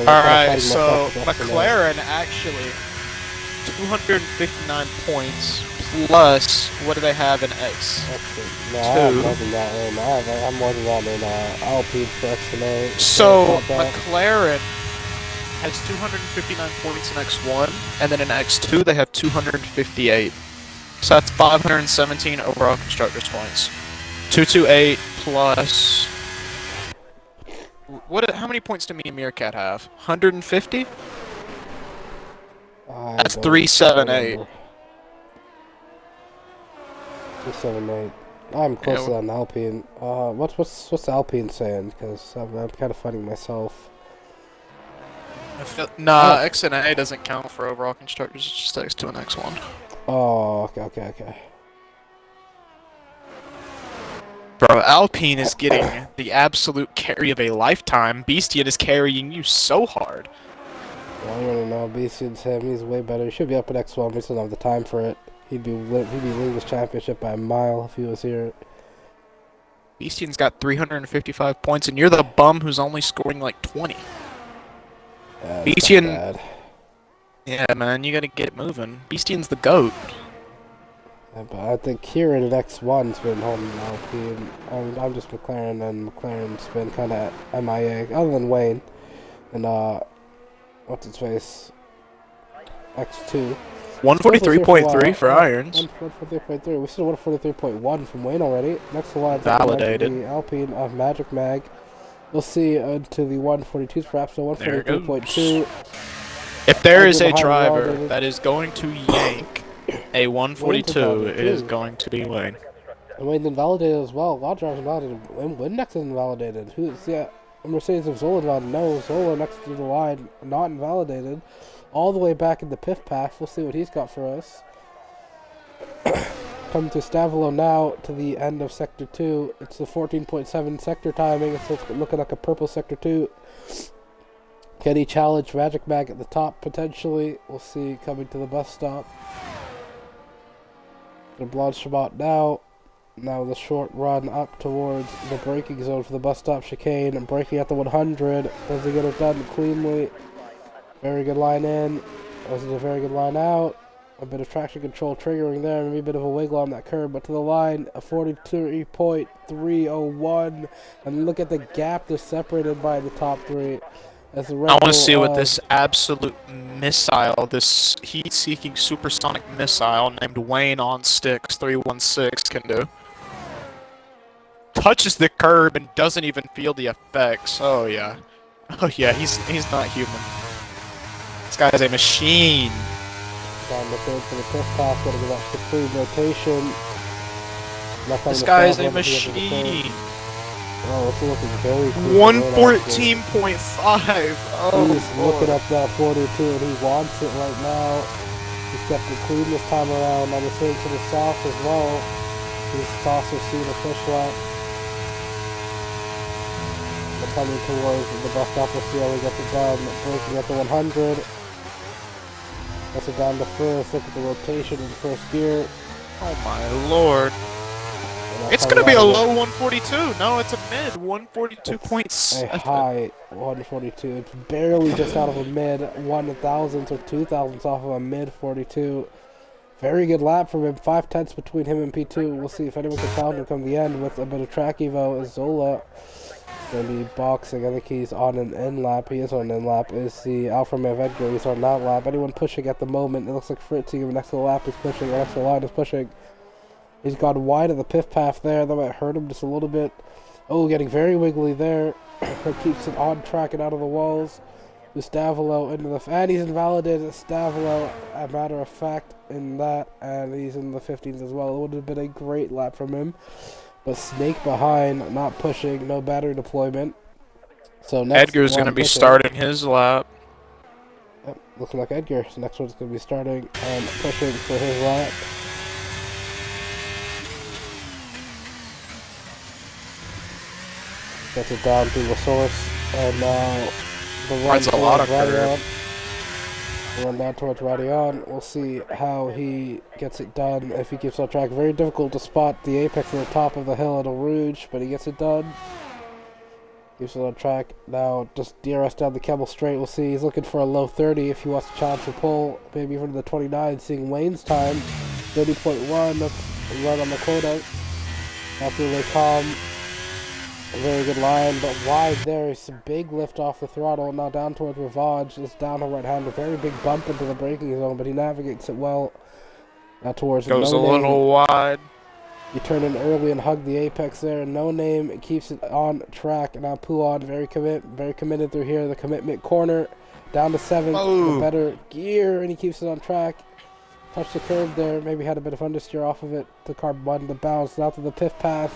Speaker 2: Alright, so McLaren actually 259 points plus, what do they have in X?
Speaker 1: No, I have more than that in I'm more than that in Alpine for X&A.
Speaker 2: So McLaren has 259 points in X1, and then in X2 they have 258. So that's 517 overall constructors points. 228 plus... How many points do me and Meerkat have? 150? That's 378.
Speaker 1: 378. I'm closer than Alpine. What's Alpine saying? Because I'm kind of fighting myself.
Speaker 2: Nah, X and A doesn't count for overall constructors. It's just X2 and X1.
Speaker 1: Oh, okay.
Speaker 2: Bro, Alpine is getting the absolute carry of a lifetime. Beastian is carrying you so hard.
Speaker 1: Well, I don't know. Beastian's him. He's way better. He should be up at X1, but he doesn't have the time for it. He'd be leading this championship by a mile if he was here.
Speaker 2: Beastian's got 355 points, and you're the bum who's only scoring like 20. Beastian... Yeah, man, you gotta get it moving. Beastian's the GOAT.
Speaker 1: Yeah, but I think Kieran in X1's been holding Alpine. I'm just McLaren, and McLaren's been kind of MIA, other than Wayne. And, what's its face? X2.
Speaker 2: 143.3 for irons.
Speaker 1: 143.3. We still 143.1 from Wayne already. Next line,
Speaker 2: Validated.
Speaker 1: the Alpine of Magic Mag. We'll see into the 142s perhaps, so 143.2.
Speaker 2: If there is a driver that is going to yank a 142, it is going to be Wayne.
Speaker 1: And Wayne's invalidated as well. A lot of drivers invalidated. Windex is invalidated. Who's, yeah, Mercedes of Zola invalidated. No, Zola next to the line, not invalidated. All the way back in the Piff Path. We'll see what he's got for us. Coming to Stavolo now to the end of Sector 2. It's the 14.7 sector timing. It's looking like a purple Sector 2. Can he challenge Magic Mag at the top potentially? We'll see coming to the bus stop. The Blanche Chabot now. Now the short run up towards the braking zone for the bus stop chicane. And braking at the 100. Does he get it done cleanly? Very good line in. This is a very good line out. A bit of traction control triggering there. Maybe a bit of a wiggle on that curve. But to the line, a 43.301. And look at the gap they're separated by the top three. As the
Speaker 2: I want to see what this absolute missile, this heat-seeking supersonic missile named Wayne on Sticks 316 can do. Touches the curb and doesn't even feel the effects. Oh yeah. Oh yeah, he's not human. This guy's a machine.
Speaker 1: Down the third for the Piff Path, gotta give that supreme rotation.
Speaker 2: This guy is a machine.
Speaker 1: Oh, it's looking very clean.
Speaker 2: 114.5. Oh,
Speaker 1: he's looking up that 42 and he wants it right now. He's kept it clean this time around. On the same to the south as well. He's also seen a push lap. Coming towards the bus stop, we'll see how he gets it done. Braking at the 100. Gets it down to first. Look at the rotation in first gear.
Speaker 2: Oh my lord. It's gonna be a low 142. No, it's a mid 142.7.
Speaker 1: A high 142. It's barely just out of a mid 1,000 or 2,000 off of a mid 42. Very good lap from him. 5/10 between him and P2. We'll see if anyone can challenge him come the end with a bit of track evo. Is Zola going to be boxing? I think he's on an in lap. He is on an in lap. Is the Alfa Romeo of Edgar? He's on that lap. Anyone pushing at the moment? It looks like Fritz even next to the lap is pushing. Or next to the line is pushing. He's gone wide of the Piff Path there. That might hurt him just a little bit. Oh, getting very wiggly there. Keeps it on track and out of the walls. Stavolo into the... And he's invalidated Stavolo, a matter of fact, in that. And he's in the 15s as well. It would have been a great lap from him. But Snake behind, not pushing, no battery deployment. So next
Speaker 2: Edgar's going to be starting his lap.
Speaker 1: Yep, looking like Edgar. So next one's going to be starting and pushing for his lap. Gets it down through the source, and now the run towards Radion. Run down towards Radion. We'll see how he gets it done if he keeps on track. Very difficult to spot the apex at the top of the hill at Eau Rouge, but he gets it done. Keeps it on track. Now just DRS down the Kemmel straight. We'll see. He's looking for a low 30 if he wants to challenge for pole. Maybe even the 29. Seeing Wayne's time, 30.1. That's right on the quota. After they come. A very good line, but wide there. It's a big lift off the throttle. Now down towards Ravage. It's down on right hand. A very big bump into the braking zone, but he navigates it well. Now towards
Speaker 2: Goes a little wide.
Speaker 1: You turn in early and hug the apex there. No name. It keeps it on track. Now Pouon very committed through here. The commitment corner. Down to 7th. The better gear, and he keeps it on track. Touched the curb there. Maybe had a bit of understeer off of it. The car wanted to bounce. Now to the Piff Path.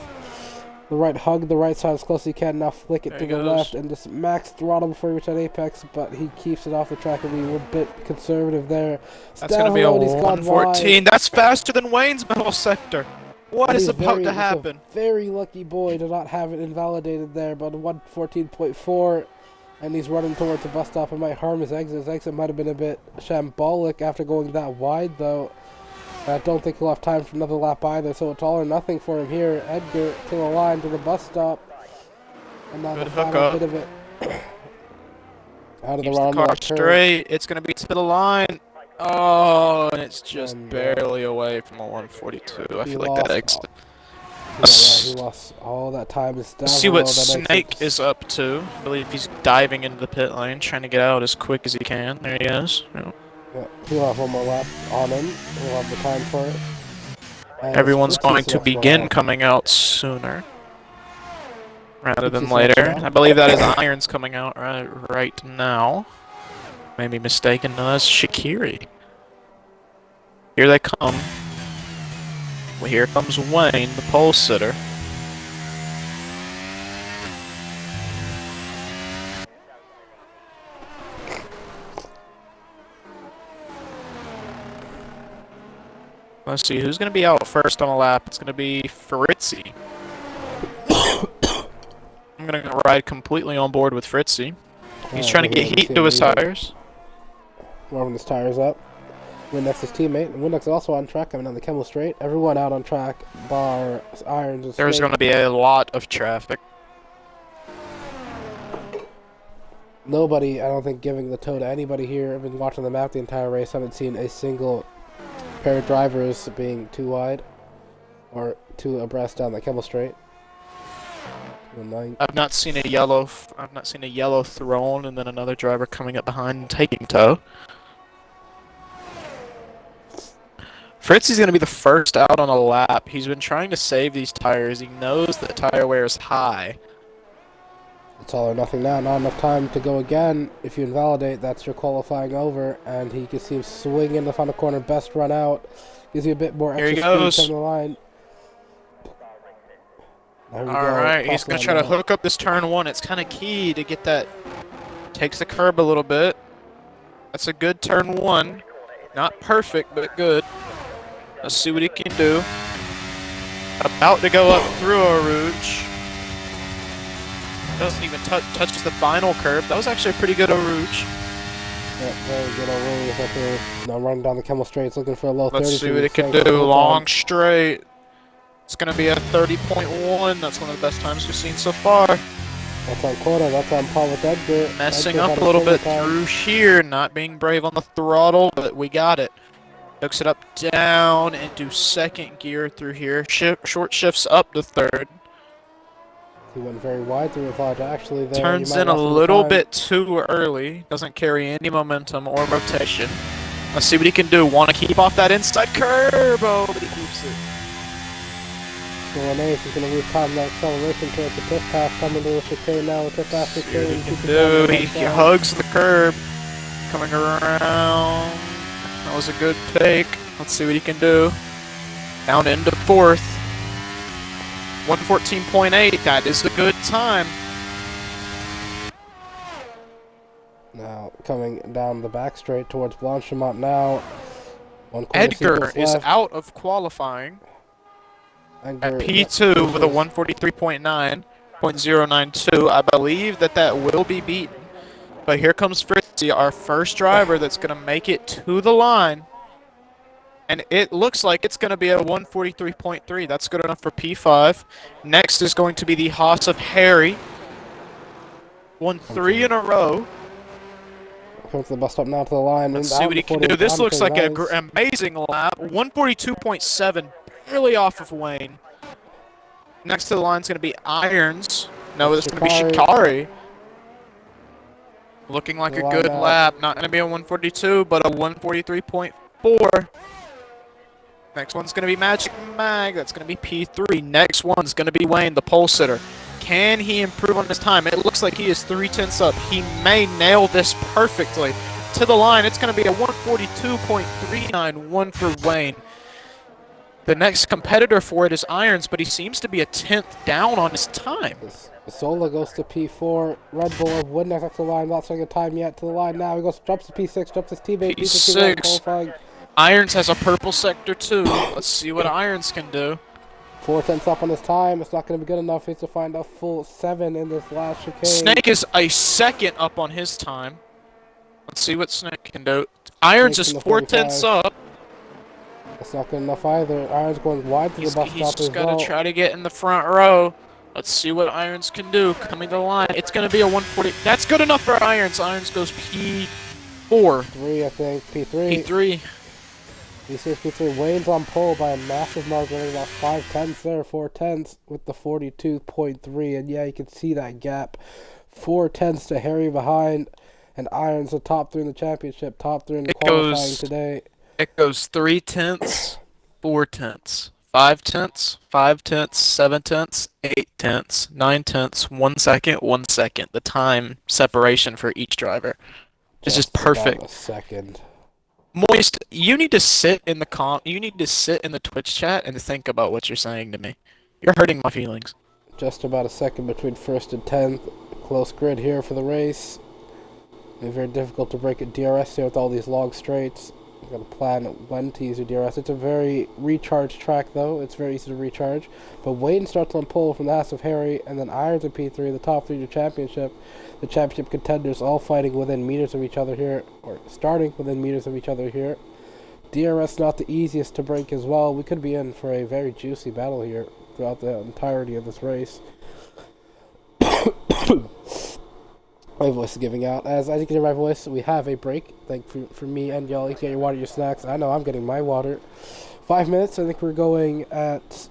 Speaker 1: The right hug the right side as close as he can. Now flick it to the left and just max throttle before he reaches that apex, but he keeps it off the track and be a little bit conservative there.
Speaker 2: That's going to be a 114. That's faster than Wayne's middle sector. What is about to happen?
Speaker 1: Very lucky boy to not have it invalidated there, but 114.4, and he's running towards the bus stop. It might harm his exit. His exit might have been a bit shambolic after going that wide, though. I don't think he'll have time for another lap either, so it's all or nothing for him here. Edgar to the line, to the bus stop. And now the final bit of it. Out of the round.
Speaker 2: Car straight. It's going to be to the line. Oh, and it's just
Speaker 1: And,
Speaker 2: barely away from a 142. I
Speaker 1: he
Speaker 2: feel like that
Speaker 1: lost
Speaker 2: exit.
Speaker 1: he lost all that time.
Speaker 2: Let's see what Snake is up to. I believe he's diving into the pit lane, trying to get out as quick as he can. There he is.
Speaker 1: Yeah, he'll have one more lap on him. He'll have the time for it. And
Speaker 2: Everyone's going to
Speaker 1: next one
Speaker 2: begin
Speaker 1: out.
Speaker 2: coming out sooner rather than
Speaker 1: Fritzy's next
Speaker 2: later.
Speaker 1: one.
Speaker 2: I believe that is Irons coming out right now. May be mistaken. No, that's Shaqiri. Here they come. Well, here comes Wayne, the pole sitter. Let's see, who's going to be out first on a lap? It's going to be Fritzy. I'm going to ride completely on board with Fritzy. He's trying to get heat to his tires.
Speaker 1: Warming his tires up. Windex his teammate. And Windex is also on track, coming down the Kemmel Straight. Everyone out on track, bar Irons. And
Speaker 2: There's going to be a lot of traffic.
Speaker 1: Nobody, I don't think, giving the toe to anybody here. I've been watching the map the entire race. I haven't seen a single pair of drivers being too wide or too abreast down the Kemmel Straight.
Speaker 2: I've not seen a yellow thrown and then another driver coming up behind and taking toe. Fritzy's going to be the first out on a lap. He's been trying to save these tires. He knows that tire wear is high.
Speaker 1: It's all or nothing now. Not enough time to go again. If you invalidate, that's your qualifying over. And he can see him swing in the final corner. Best run out. Gives you a bit more extra speed on the line.
Speaker 2: Alright, he's going to try to hook up this turn one. It's kind of key to get that. Takes the curb a little bit. That's a good turn one. Not perfect, but good. Let's see what he can do. About to go up through a rouge. Doesn't even touch the final curb. That was actually a pretty good rouge.
Speaker 1: Yeah, very good rouge. Now running down the Kemmel Straight, looking for a low 30.
Speaker 2: Let's see what it can do. Long straight. It's going to be a 30.1. That's one of the best times we've seen so far.
Speaker 1: That's on quarter. That's on par with Edgar.
Speaker 2: Messing up a little bit through here. Not being brave on the throttle, but we got it. Hooks it up down into second gear through here. Short shifts up to third.
Speaker 1: He went very wide through Rivage. Actually, there
Speaker 2: turns in a little bit too early. Doesn't carry any momentum or rotation. Let's see what he can do. Want to keep off that inside curb. Oh, but he keeps it.
Speaker 1: So Renee's is going to lose time in that acceleration towards the pit pass. Coming to the chicane now with pit pass chicane.
Speaker 2: He hugs the curb. Coming around. That was a good fake. Let's see what he can do. Down into fourth. 114.8. That is a good time.
Speaker 1: Now coming down the back straight towards Blanchimont now.
Speaker 2: Edgar is out of qualifying at P2 with a 143.9.092. I believe that will be beaten. But here comes Fritzy, our first driver that's going to make it to the line. And it looks like it's going to be a 143.3. That's good enough for P5. Next is going to be the Haas of Harry. Won 3 in a row.
Speaker 1: Comes to the bus stop now to the line.
Speaker 2: Let's see what he can do. This looks like an amazing lap. 142.7, barely off of Wayne. Next to the line is going to be Irons. No, it's going to be Shikari. Looking like a good lap. Not going to be a 142, but a 143.4. Next one's going to be Magic Mag. That's going to be P3. Next one's going to be Wayne, the pole sitter. Can he improve on his time? It looks like he is 3/10 up. He may nail this perfectly. To the line, it's going to be a 142.391 for Wayne. The next competitor for it is Irons, but he seems to be a 10th down on his time.
Speaker 1: Sola goes to P4. Red Bull wouldn't have the line. Not showing a time yet to the line now. He drops to P6, drops his teammate.
Speaker 2: P6. Irons has a purple sector too. Let's see what Irons can do.
Speaker 1: 4/10 up on his time. It's not going to be good enough. He has to find a full 7 in this last chicane.
Speaker 2: Snake is a second up on his time. Let's see what Snake can do. Irons is 4/10 up.
Speaker 1: That's not good enough either. Irons going wide to the bus stop as well.
Speaker 2: He's just got to try to get in the front row. Let's see what Irons can do. Coming to the line. It's going to be a 140. That's good enough for Irons. Irons goes P. 4.
Speaker 1: 3, I think. P3.
Speaker 2: P3.
Speaker 1: P6, P3. Wayne's on pole by a massive margin, about 5/10 there, 4/10 with the 42.3. And yeah, you can see that gap. 4/10 to Harry behind, and Irons the top 3 in the championship, top 3 in the qualifying today.
Speaker 2: It goes 3/10, 4/10, 5/10, 5/10, 7/10, 8/10, 9/10, 1 second, 1 second. The time separation for each driver is just perfect.
Speaker 1: About a second.
Speaker 2: Moist, you need to sit in the Twitch chat and think about what you're saying to me. You're hurting my feelings.
Speaker 1: Just about a second between 1st and 10th. Close grid here for the race. It's very difficult to break a DRS here with all these long straights. You've got to plan when to use your DRS. It's a very recharged track, though. It's very easy to recharge. But Wayne starts on pole from the ass of Harry, and then Irons at P3, the top 3 of the championship. The championship contenders all fighting within meters of each other here, or starting within meters of each other here. DRS not the easiest to break as well. We could be in for a very juicy battle here throughout the entirety of this race. My voice is giving out. As you can hear my voice, we have a break. Thank for me and y'all. You get your water, your snacks. I know I'm getting my water. 5 minutes. I think we're going at...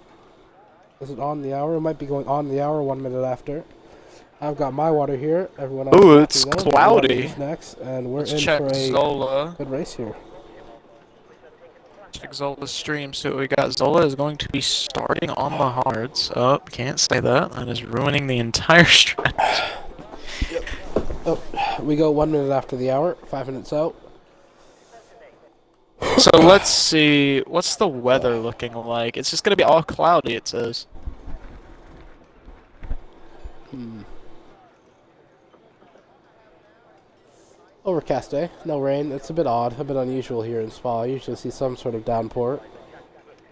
Speaker 1: Is it on the hour? It might be going on the hour, 1 minute after. I've got my water here. Everyone else.
Speaker 2: Ooh, it's cloudy.
Speaker 1: Snacks, and we're
Speaker 2: Let's
Speaker 1: in
Speaker 2: check
Speaker 1: for a
Speaker 2: Zola.
Speaker 1: good race here.
Speaker 2: Check Zola's stream. So what we got. Zola is going to be starting on the hards. Oh, can't say that. That is ruining the entire stretch.
Speaker 1: Oh, we go 1 minute after the hour, 5 minutes out.
Speaker 2: So let's see. What's the weather looking like? It's just going to be all cloudy, it says.
Speaker 1: Overcast day, no rain. It's a bit odd, a bit unusual here in Spa. I usually see some sort of downpour,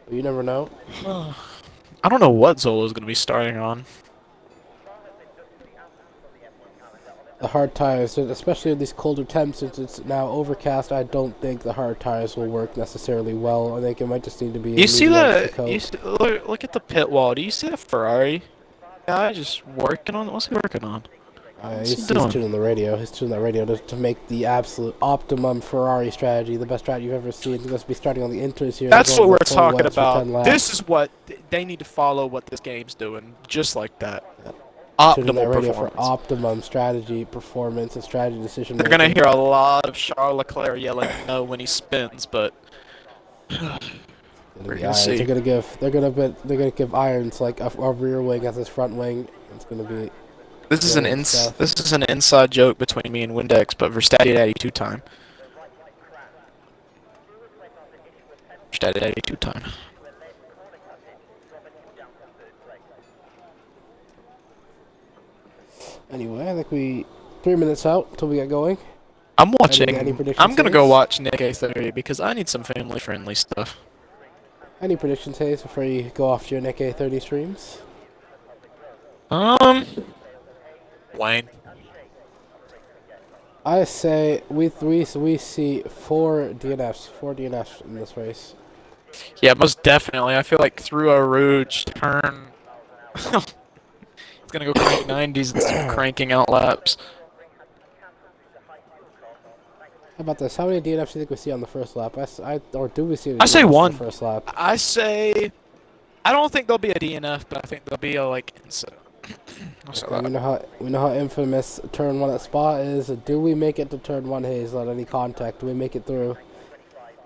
Speaker 1: but you never know.
Speaker 2: I don't know what Zola is going to be starting on.
Speaker 1: The hard tires, especially in these colder temps, since it's now overcast, I don't think the hard tires will work necessarily well. I think it might just need to be...
Speaker 2: You see that? Look at the pit wall. Do you see the Ferrari guy just working on? What's he working on?
Speaker 1: He's tuning the radio. He's tuning that radio to make the absolute optimum Ferrari strategy, the best strat you've ever seen. He's going to be starting on the inters here.
Speaker 2: That's what we're talking about. This is what they need to follow. What this game's doing, just like that.
Speaker 1: Tuning that radio for optimum strategy, performance, and strategy decision making.
Speaker 2: They're gonna hear a lot of Charles Leclerc yelling no when he spins, but we're gonna see.
Speaker 1: They're gonna give Irons like a rear wing as his front wing. It's gonna be.
Speaker 2: This is an inside joke between me and Windex, but Verstappen Daddy 2 time. Verstappen Daddy 2 time.
Speaker 1: Anyway, I think 3 minutes out until we get going.
Speaker 2: I'm watching. I'm gonna go
Speaker 1: Hayes?
Speaker 2: watch Nick A30 because I need some family-friendly stuff.
Speaker 1: Any predictions, Hayes, before you go off to your Nick A30 streams?
Speaker 2: Wayne.
Speaker 1: I say we see 4 DNFs in this race.
Speaker 2: Yeah, most definitely. I feel like through a Rouge turn, it's gonna go crank 90s and cranking out laps.
Speaker 1: How about this? How many DNFs do you think we see on the first lap? Or do we see any
Speaker 2: I say
Speaker 1: DNFs
Speaker 2: one.
Speaker 1: on the first lap?
Speaker 2: I say, I don't think there'll be a DNF, but I think there'll be a
Speaker 1: We know how infamous turn 1 at Spa is. Do we make it to turn 1, Hayes, without any contact? Do we make it through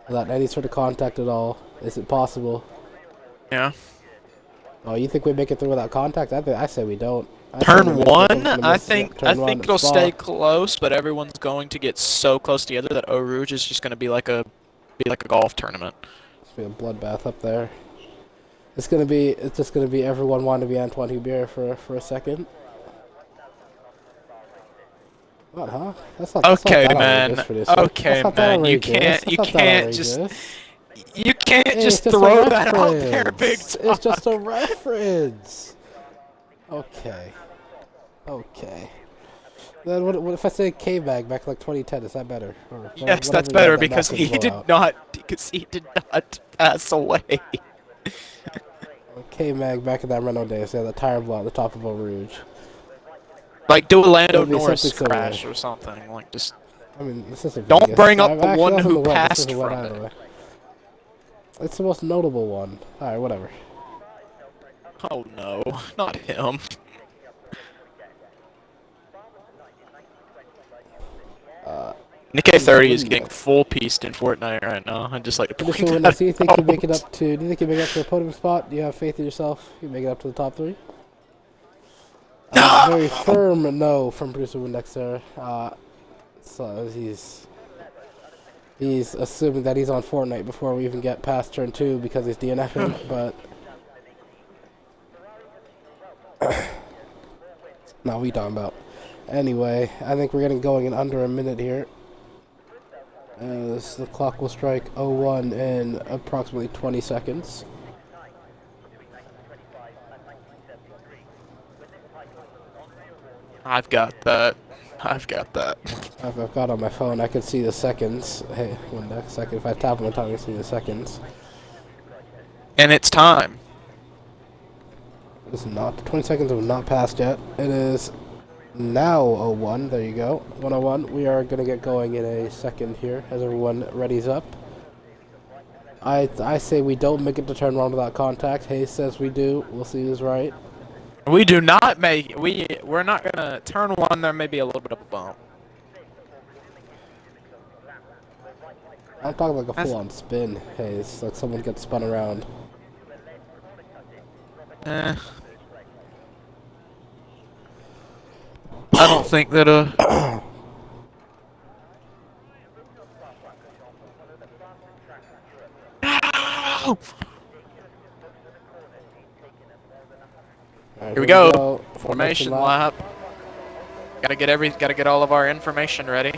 Speaker 1: without any sort of contact at all? Is it possible?
Speaker 2: Yeah.
Speaker 1: Oh, you think we make it through without contact? I say we don't.
Speaker 2: Turn 1, I think it'll stay close, but everyone's going to get so close together that Eau Rouge is just going to be like a golf tournament.
Speaker 1: It's gonna be a bloodbath up there. It's just gonna be everyone wanting to be Antoine Hubert for a second. What, huh? That's not
Speaker 2: okay,
Speaker 1: that
Speaker 2: man. Okay, man. You can't just throw that out there, big talk.
Speaker 1: It's just a reference. Okay. Then what if I say K-Mag back like 2010? Is that better? Or
Speaker 2: yes, that's better because he did not pass away.
Speaker 1: K-Mag back in that Renault days, yeah, the tire blow at the top of Eau Rouge.
Speaker 2: Like do a Lando Norris crash or something, like just.
Speaker 1: I mean, this isn't
Speaker 2: Don't
Speaker 1: Vegas.
Speaker 2: bring up the
Speaker 1: Actually,
Speaker 2: one
Speaker 1: that's on
Speaker 2: who
Speaker 1: the web. This
Speaker 2: passed
Speaker 1: isn't web
Speaker 2: from
Speaker 1: either
Speaker 2: it.
Speaker 1: way. It's the most notable one. Alright, whatever.
Speaker 2: Oh no, not him. Nikkei 30 is getting full pieced in Fortnite right now. I'd just like to point
Speaker 1: Producer
Speaker 2: that
Speaker 1: do you think you make it
Speaker 2: out.
Speaker 1: up to? Do you think you make it up to a podium spot? Do you have faith in yourself? You make it up to the top 3? Very firm no from Producer Windex there. So he's assuming that he's on Fortnite before we even get past turn 2 because he's DNFing, but no, we talking about. Anyway, I think we're getting going in under a minute here. As the clock will strike 01 in approximately 20 seconds.
Speaker 2: I've got that. I've got that.
Speaker 1: I've got on my phone, I can see the seconds. Hey, one next second. If I tap on my tongue, I can see the seconds.
Speaker 2: And it's time.
Speaker 1: It's not. 20 seconds have not passed yet. It is now 01. There you go. 101. We are going to get going in a second here as everyone readies up. I say we don't make it to turn 1 without contact. Hayes says we do. We'll see who's right.
Speaker 2: We do not make we're not gonna turn 1. There may be a little bit of a bump.
Speaker 1: I'm talking like a full-on spin, Hayes. Like someone gets spun around.
Speaker 2: I don't think that
Speaker 1: Right,
Speaker 2: here we go.
Speaker 1: Formation
Speaker 2: Formation lap. Gotta get all of our information ready.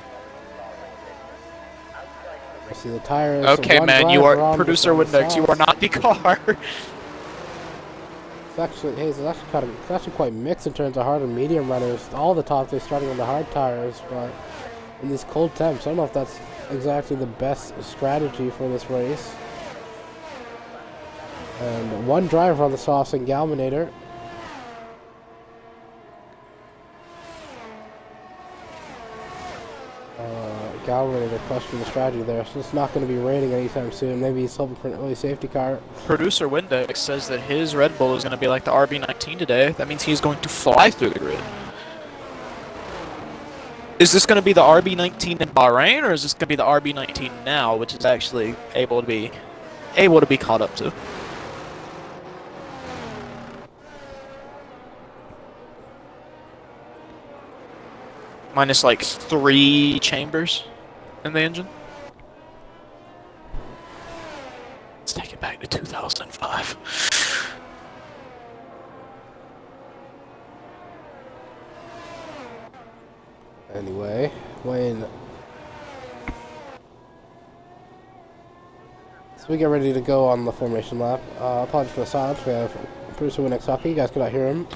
Speaker 1: I see the tires.
Speaker 2: Okay, man, you are producer Windex. You are not the car.
Speaker 1: It's actually, Hayes, it's actually quite mixed in terms of hard and medium runners. All the top they're starting on the hard tires, but in these cold temps, I don't know if that's exactly the best strategy for this race. And one driver on the softs and Galminator. Galminator questioning the strategy there, so it's not going to be raining anytime soon. Maybe he's hoping for an early safety car.
Speaker 2: Producer Windex says that his Red Bull is going to be like the RB19 today. That means he's going to fly through the grid. Is this going to be the RB19 in Bahrain, or is this going to be the RB19 now, which is actually able to be caught up to? Minus like 3 chambers in the engine. Let's take it back to 2005.
Speaker 1: Anyway, Wayne. So we get ready to go on the formation lap. Apologies for the silence. We have producer Windex talking. You guys could not hear him.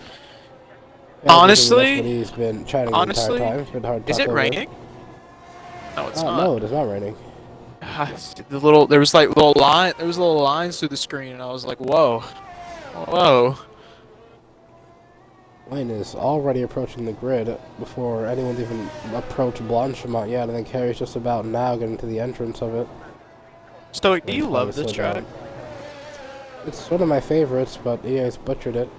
Speaker 2: Honestly,
Speaker 1: he's been chatting the entire time. It's been hard to
Speaker 2: is
Speaker 1: talk
Speaker 2: it
Speaker 1: over.
Speaker 2: raining? No, it's not.
Speaker 1: No, it is not raining.
Speaker 2: There was little lines through the screen, and I was like, whoa, whoa.
Speaker 1: Wayne is already approaching the grid before anyone's even approached Blanchimont yet. I think Harry's just about now getting to the entrance of it.
Speaker 2: Stoic, do you love this track?
Speaker 1: It's one of my favorites, but EA's butchered it.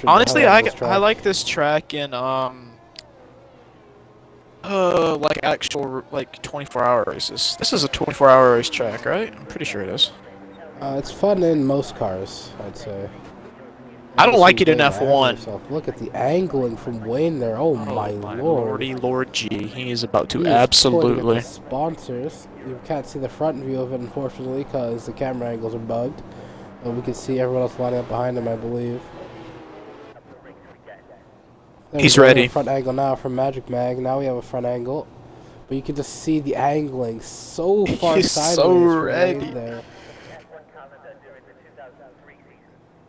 Speaker 2: Honestly, I like this track in like actual 24-hour races. This is a 24-hour race track, right? I'm pretty sure it is.
Speaker 1: It's fun in most cars, I'd say.
Speaker 2: I don't like it in F1.
Speaker 1: Look at the angling from Wayne there. Oh my lordy,
Speaker 2: Lord G. He is about to absolutely.
Speaker 1: Sponsors. You can't see the front view of it, unfortunately, because the camera angles are bugged. But we can see everyone else lining up behind him, I believe.
Speaker 2: He's ready.
Speaker 1: Front angle now from Magic Mag. Now we have a front angle, but you can just see the angling so far
Speaker 2: He's
Speaker 1: sideways.
Speaker 2: So ready.
Speaker 1: There.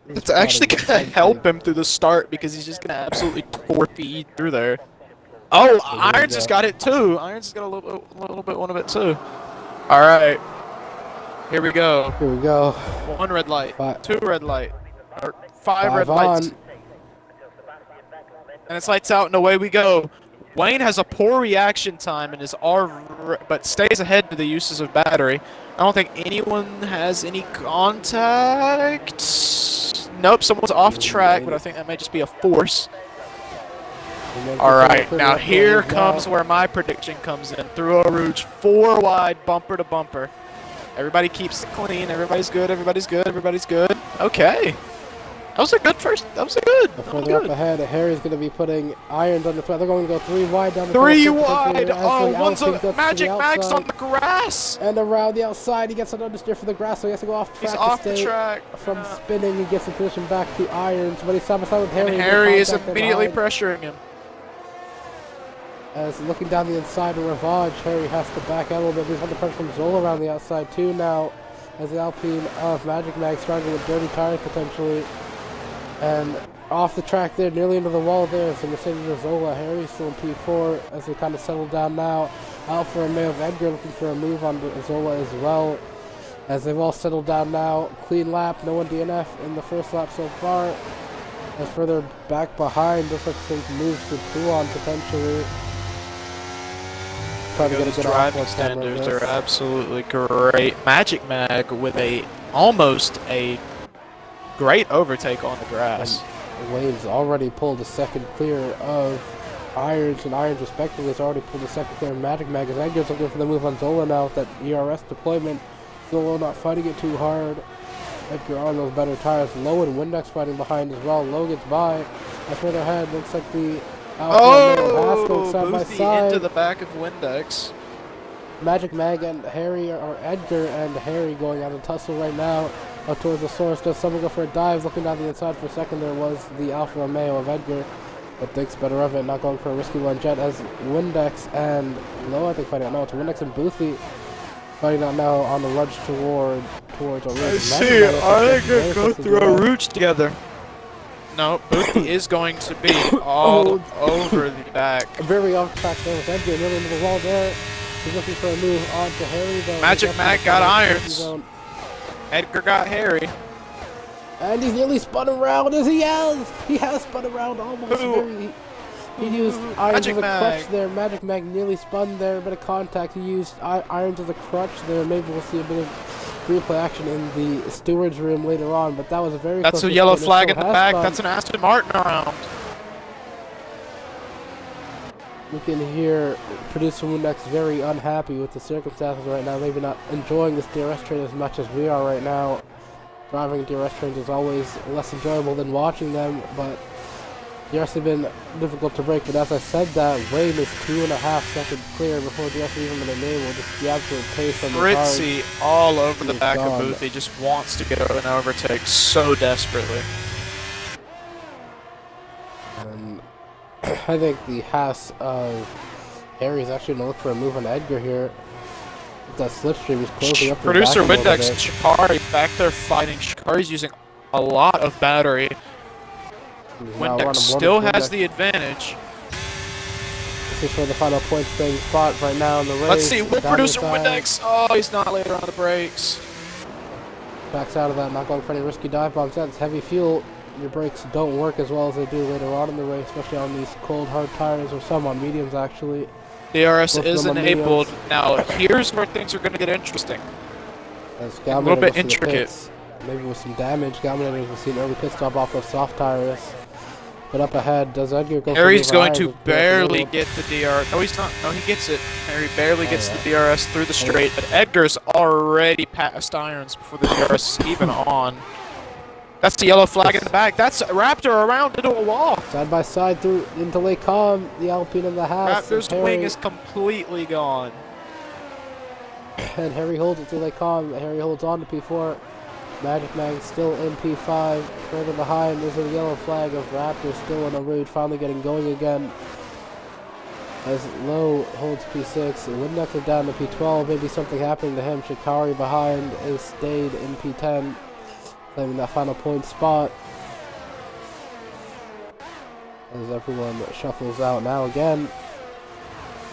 Speaker 2: It's actually gonna help him through the start because he's just gonna absolutely torpedo through there. Oh, Irons just got it too. Irons just got a little bit one of it too. All right, here we go.
Speaker 1: Here we go.
Speaker 2: 1 red light, 2 red light, or 5
Speaker 1: 5
Speaker 2: red
Speaker 1: on.
Speaker 2: lights. And it's lights out and away we go. Wayne has a poor reaction time and is but stays ahead to the uses of battery. I don't think anyone has any contact. Nope, someone's off track, but I think that may just be a force. All right, now here comes where my prediction comes in. Through a Rouge, 4 wide, bumper to bumper. Everybody keeps it clean. Everybody's good. Everybody's good. Everybody's good. Okay. That was a good first. That was a good.
Speaker 1: Further up ahead, Harry's going to be putting irons on the front. They're going to go 3 wide down the
Speaker 2: 3 wide. Oh, one's a Magic Max on the grass.
Speaker 1: And around the outside, he gets an understeer for the grass, so he has to go off track.
Speaker 2: He's off the track.
Speaker 1: From spinning, he gets the position back to irons, but he's side by side with Harry.
Speaker 2: And Harry is immediately pressuring him.
Speaker 1: As looking down the inside of Ravage, Harry has to back out a little bit. He's under pressure from Zola around the outside too now, as the Alpine of Magic Mag struggling with dirty tires potentially. And off the track there, nearly into the wall there, is the Mercedes of Zola. Harry's still in P4 as they kind of settle down now. Alfa Romeo of Edgar looking for a move on Zola as well, as they've all settled down now. Clean lap, no one DNF in the first lap so far. As further back behind, looks like some moves to Pouon potentially. Trying to get a good
Speaker 2: driving standards are absolutely great. Magic Mag with almost a great overtake on the grass.
Speaker 1: And Wayne's already pulled a second clear of Irons, and Irons respectively has already pulled a second clear of Magic Mag. As Edgar's looking for the move on Zola now with that ERS deployment. Zola not fighting it too hard. Edgar on those better tires. Low and Windex fighting behind as well. Low gets by. As further ahead, looks like the
Speaker 2: Boothie into the back of Windex.
Speaker 1: Magic Mag and Harry, or Edgar and Harry going out of tussle right now up towards the source. Does someone go for a dive? Looking down the inside for a second, there was the Alfa Romeo of Edgar, but thinks better of it, not going for a risky one jet as Windex and Low, I think, fighting out. No, it's Windex and Boothie fighting out now on the lunge towards a ridge.
Speaker 2: I see. I think they go through a rouge together. No, Boothie is going to be all over the back.
Speaker 1: Very off track there with Edgar, nearly into the wall there. He's looking for a move on to Harry, though.
Speaker 2: Magic Mag got irons. Edgar got Harry.
Speaker 1: And he's nearly spun around as he has. He has spun around almost. He used irons as a crutch there. Magic Mag nearly spun there, a bit of contact. He used irons as a crutch there. Maybe we'll see a bit of replay action in the steward's room later on, but that was a very
Speaker 2: That's a yellow flag in the back. That's an Aston Martin around.
Speaker 1: We can hear producer Windex very unhappy with the circumstances right now, maybe not enjoying this DRS train as much as we are right now. Driving DRS trains is always less enjoyable than watching them, but DRS have been difficult to break. But as I said that, Wayne is 2.5 seconds clear before DRS even been enabled. Just the absolute pace on the cars.
Speaker 2: Fritzy all over the back of Booth. He just wants to get an overtake so desperately.
Speaker 1: And I think the Haas of Harry is actually going to look for a move on Edgar here. That slipstream is closing up.
Speaker 2: Producer Windex and Shikari back there fighting. Shikari's using a lot of battery. Windex still has the advantage.
Speaker 1: This is for the final point staying spot right now in the race.
Speaker 2: Let's see, will Producer Windex. Oh, he's not later on the brakes.
Speaker 1: Backs out of that, not going for any risky dive bombs. That's heavy fuel. Your brakes don't work as well as they do later on in the race, especially on these cold, hard tires, or some on mediums actually.
Speaker 2: DRS is enabled. Now, here's where things are going to get interesting. A little bit intricate.
Speaker 1: Maybe with some damage. Galminator will see an early pit stop off those soft tires. But up ahead, does Edgar go?
Speaker 2: Harry's going to barely get the DRS. No, he's not. No, he gets it. Harry barely gets the DRS through the straight, but Edgar's already past irons before the DRS is even on. That's the yellow flag in the back. That's Raptor around into a wall.
Speaker 1: Side by side through into Lake Com, the Alpine and the Haas.
Speaker 2: Raptor's wing is completely gone.
Speaker 1: And Harry holds it through Lake Com. Harry holds on to P4. Magic Mag still in P5. Further behind, there's a yellow flag of Raptor still in a rouge, finally getting going again. As Low holds P6, Windex is down to P12. Maybe something happening to him. Shikari behind is stayed in P10. Claiming that final point spot as everyone shuffles out now again.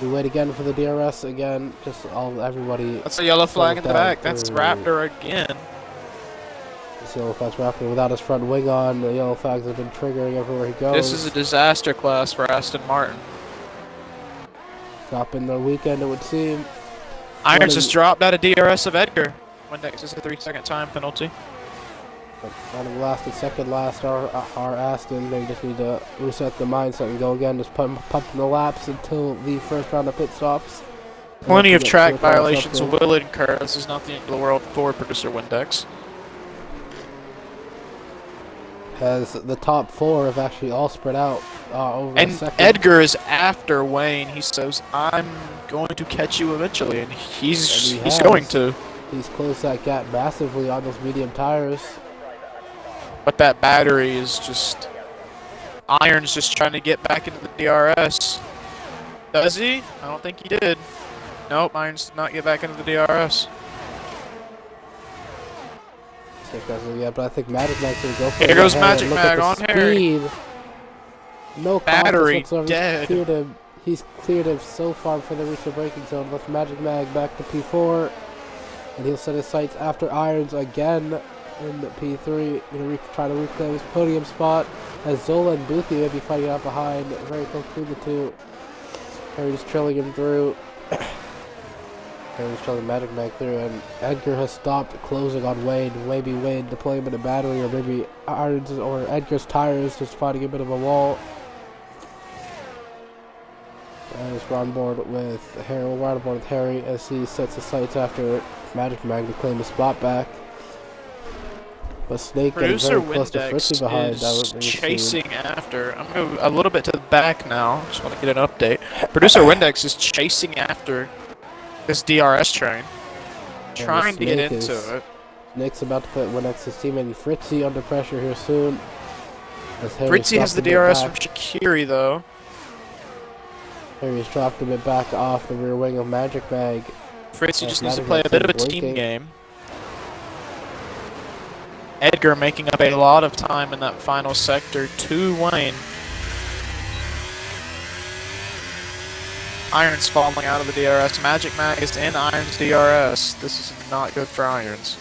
Speaker 1: We wait again for the DRS again. Just everybody.
Speaker 2: That's a yellow flag in the back. That's Raptor again.
Speaker 1: This yellow flag's Raptor without his front wing on. The yellow flags have been triggering everywhere he goes.
Speaker 2: This is a disaster class for Aston Martin.
Speaker 1: Dropping their weekend, it would seem.
Speaker 2: Irons just dropped out of DRS of Edgar. Windex is a 3-second time penalty.
Speaker 1: Running last and second last are Aston. They just need to reset the mindset and go again. Just pumping the laps until the first round of pit stops.
Speaker 2: Plenty of track violations will incur. This is not the end of the world for producer Windex.
Speaker 1: As the top four have actually all spread out over
Speaker 2: and
Speaker 1: a second.
Speaker 2: Edgar is after Wayne. He says, "I'm going to catch you eventually," and he's going to.
Speaker 1: He's closed that gap massively on those medium tires.
Speaker 2: But that battery is just... Irons just trying to get back into the DRS. Does he? I don't think he did. Nope, Irons did not get back into the DRS.
Speaker 1: Yeah, but I think Magic Mag's gonna go for it.
Speaker 2: Here goes Magic Mag on Harry.
Speaker 1: No
Speaker 2: battery dead.
Speaker 1: He's cleared him so far before they reach the braking zone. Left Magic Mag back to P4. And he'll set his sights after Irons again in the P3. Try to reclaim his podium spot. As Zola and Boothie may be fighting out behind. Very close between the two. Harry's trailing him through. Harry's trailing Magic Mag through. And Edgar has stopped closing on Wayne. Maybe Wayne deploying a battery, or maybe Irons or Edgar's tires just finding a bit of a wall. As we're on board with Harry as he sets his sights after Magic Mag to claim his spot back. But Snake getting very close to Fritzy behind.
Speaker 2: Is chasing after. I'm going to go a little bit to the back now. Just want to get an update. Producer Windex is chasing after this DRS train. Trying to get into it.
Speaker 1: Snake's about to put Windex's teammate Fritzy under pressure here soon.
Speaker 2: Fritzy has the DRS from Shaqiri though.
Speaker 1: Harry's dropped a bit back off the rear wing of Magic Mag.
Speaker 2: Fritzy just needs to play a bit of a team game. Edgar making up a lot of time in that final sector to Wayne. Irons falling out of the DRS. Magic Mag is in Irons DRS. This is not good for Irons.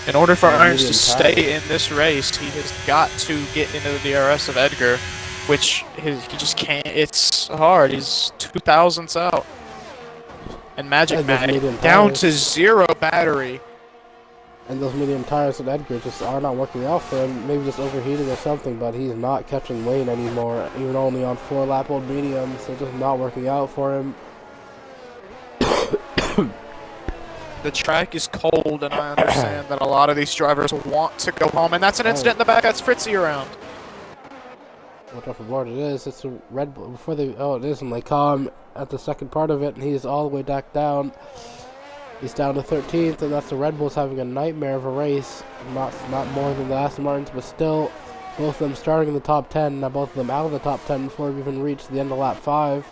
Speaker 2: In order for Irons to stay in this race, he has got to get into the DRS of Edgar, which he just can't. It's hard. He's 2,000ths out. And Magic Mag down to 0 battery.
Speaker 1: And those medium tires of Edgar just are not working out for him. Maybe just overheating or something, but he's not catching Wayne anymore. Even only on 4-lap old mediums, so just not working out for him.
Speaker 2: The track is cold, and I understand that a lot of these drivers want to go home. And that's an incident in the back. That's Fritzy around.
Speaker 1: Watch out for board. It is. It's a Red Bull. Before they. Oh, it is. And they calm at the second part of it, and he's all the way back down. He's down to 13th, and that's the Red Bulls having a nightmare of a race. Not more than the Aston Martins, but still, both of them starting in the top 10. Now both of them out of the top 10 before we even reach the end of lap 5.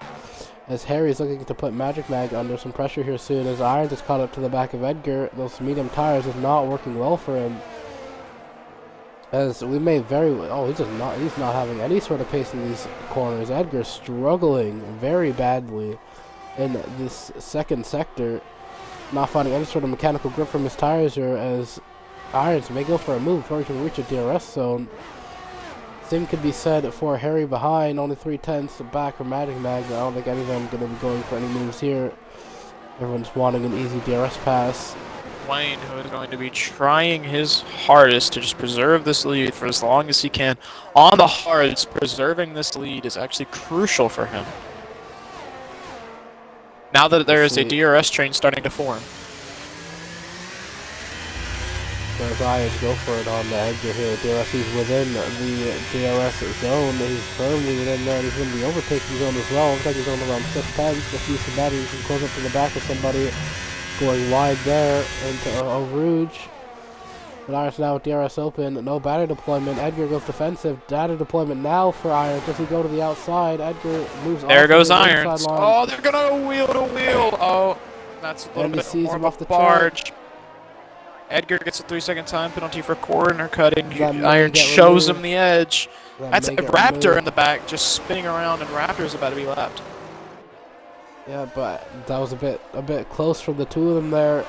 Speaker 1: As Harry's looking to put Magic Mag under some pressure here soon. As Irons is caught up to the back of Edgar, those medium tires is not working well for him. As we may very well, he's not having any sort of pace in these corners. Edgar's struggling very badly in this second sector, not finding any sort of mechanical grip from his tires here. As Irons may go for a move before he can reach a DRS zone. Same could be said for Harry behind, only 3/10 back from Magic Mag. I don't think any of them are going to be going for any moves here. Everyone's wanting an easy DRS pass.
Speaker 2: Wayne, who is going to be trying his hardest to just preserve this lead for as long as he can. On the hards, preserving this lead is actually crucial for him. Now that there is a DRS train starting to form.
Speaker 1: As Irons go for it on the Edgar here. DRS, he's within the DRS zone. He's firmly within there. He's in the overtaking zone as well. Looks like he's only around 6/10. If he's the battery, he can close up to the back of somebody. Going wide there into Rouge. But Irons now with DRS open. No battery deployment. Edgar goes defensive. Data deployment now for Irons. Does he go to the outside? Edgar moves
Speaker 2: there
Speaker 1: off
Speaker 2: goes
Speaker 1: the
Speaker 2: Irons.
Speaker 1: line.
Speaker 2: Oh, they're going to wheel to wheel. Oh, that's a little bit more of a barge. Edgar gets a 3-second time penalty for corner cutting. Irons shows him the edge. That's a Raptor in the back just spinning around, and Raptor's about to be lapped.
Speaker 1: Yeah, but that was a bit close from the two of them there,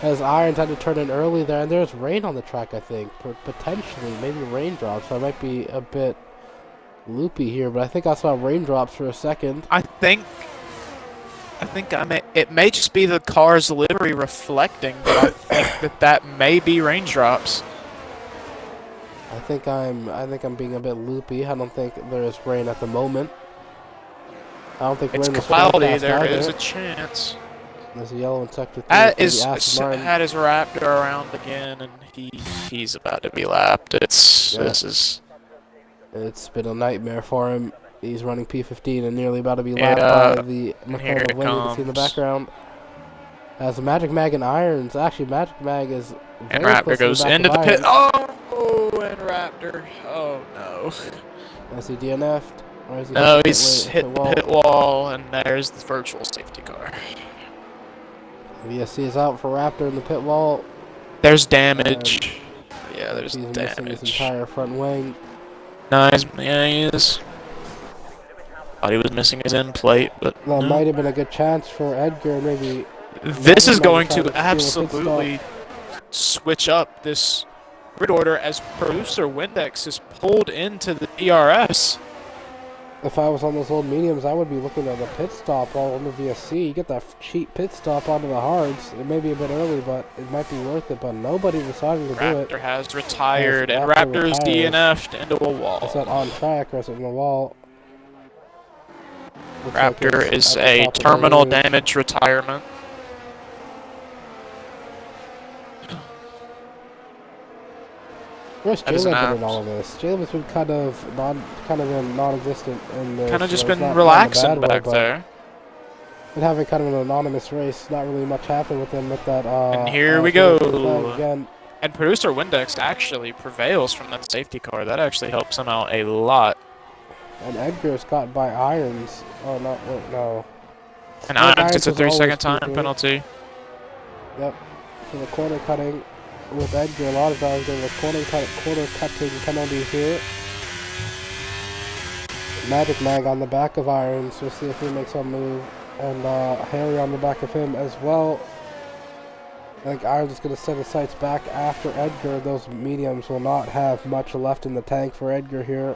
Speaker 1: as Irons had to turn in early there, and there's rain on the track, I think, potentially, maybe raindrops, so it might be a bit loopy here, but I think I saw raindrops for a second.
Speaker 2: I think it may just be the car's livery reflecting, but I think that may be raindrops.
Speaker 1: I think I'm being a bit loopy. I don't think there is rain at the moment. I don't think
Speaker 2: It's
Speaker 1: rain is
Speaker 2: cloudy.
Speaker 1: forecast
Speaker 2: There
Speaker 1: either.
Speaker 2: is a chance.
Speaker 1: There's a yellow in sector 3
Speaker 2: That
Speaker 1: for
Speaker 2: is
Speaker 1: the Aston Martin.
Speaker 2: had his Raptor around again, and he's about to be lapped. This is.
Speaker 1: It's been a nightmare for him. He's running P15 and nearly about to be lapped by the McLaren of Wayne. You can see in the background. As Magic Mag and Irons, actually Magic Mag is
Speaker 2: And
Speaker 1: very
Speaker 2: Raptor
Speaker 1: close
Speaker 2: goes
Speaker 1: to the back
Speaker 2: into
Speaker 1: of
Speaker 2: the pit.
Speaker 1: Irons.
Speaker 2: Oh, and Raptor. Oh no.
Speaker 1: Is he DNF'd? Or is he
Speaker 2: No,
Speaker 1: hit the
Speaker 2: he's hit the pit wall, and there's the virtual safety car.
Speaker 1: VSC is out for Raptor in the pit wall.
Speaker 2: There's damage. Yeah, there's
Speaker 1: He's
Speaker 2: damage.
Speaker 1: missing his entire front wing.
Speaker 2: Nice. Yeah, he is. Thought he was missing his end plate, but
Speaker 1: That
Speaker 2: no.
Speaker 1: might have been a good chance for Edgar, maybe.
Speaker 2: This is going
Speaker 1: Trying
Speaker 2: to
Speaker 1: to steal a pit stop.
Speaker 2: absolutely switch up this grid order as producer Windex is pulled into the DRS.
Speaker 1: If I was on those old mediums, I would be looking at a pit stop all on the VSC. You get that cheap pit stop onto the hards. It may be a bit early, but it might be worth it. But nobody deciding to do it.
Speaker 2: Raptor has retired, and
Speaker 1: Raptor
Speaker 2: Raptor's DNF'd into a wall.
Speaker 1: Is that on track or is it in the wall? Looks like
Speaker 2: Raptor
Speaker 1: it's
Speaker 2: is
Speaker 1: at the
Speaker 2: a
Speaker 1: top of the
Speaker 2: terminal
Speaker 1: lead.
Speaker 2: damage retirement.
Speaker 1: Where's
Speaker 2: That is an
Speaker 1: Jaleb been in
Speaker 2: abs.
Speaker 1: all of this? Jaleb's been kind of been non-existent in this.
Speaker 2: Kind of just
Speaker 1: It's
Speaker 2: been
Speaker 1: not
Speaker 2: relaxing
Speaker 1: in a bad way,
Speaker 2: back
Speaker 1: but
Speaker 2: there.
Speaker 1: been having kind of an anonymous race. Not really much happened with him with that.
Speaker 2: And here we
Speaker 1: flag
Speaker 2: go.
Speaker 1: again.
Speaker 2: And producer Windex actually prevails from that safety car. That actually helps him out a lot.
Speaker 1: And Edgar's caught by Irons. Oh no! Wait, no.
Speaker 2: And
Speaker 1: Like
Speaker 2: Irons gets a
Speaker 1: was always
Speaker 2: 3-second time
Speaker 1: P3.
Speaker 2: penalty.
Speaker 1: Yep. So the corner cutting with Edgar. A lot of times there was corner cutting penalties here. Magic Mag on the back of Irons. We'll see if he makes a move. And Harry on the back of him as well. I think Irons is going to set his sights back after Edgar. Those mediums will not have much left in the tank for Edgar here.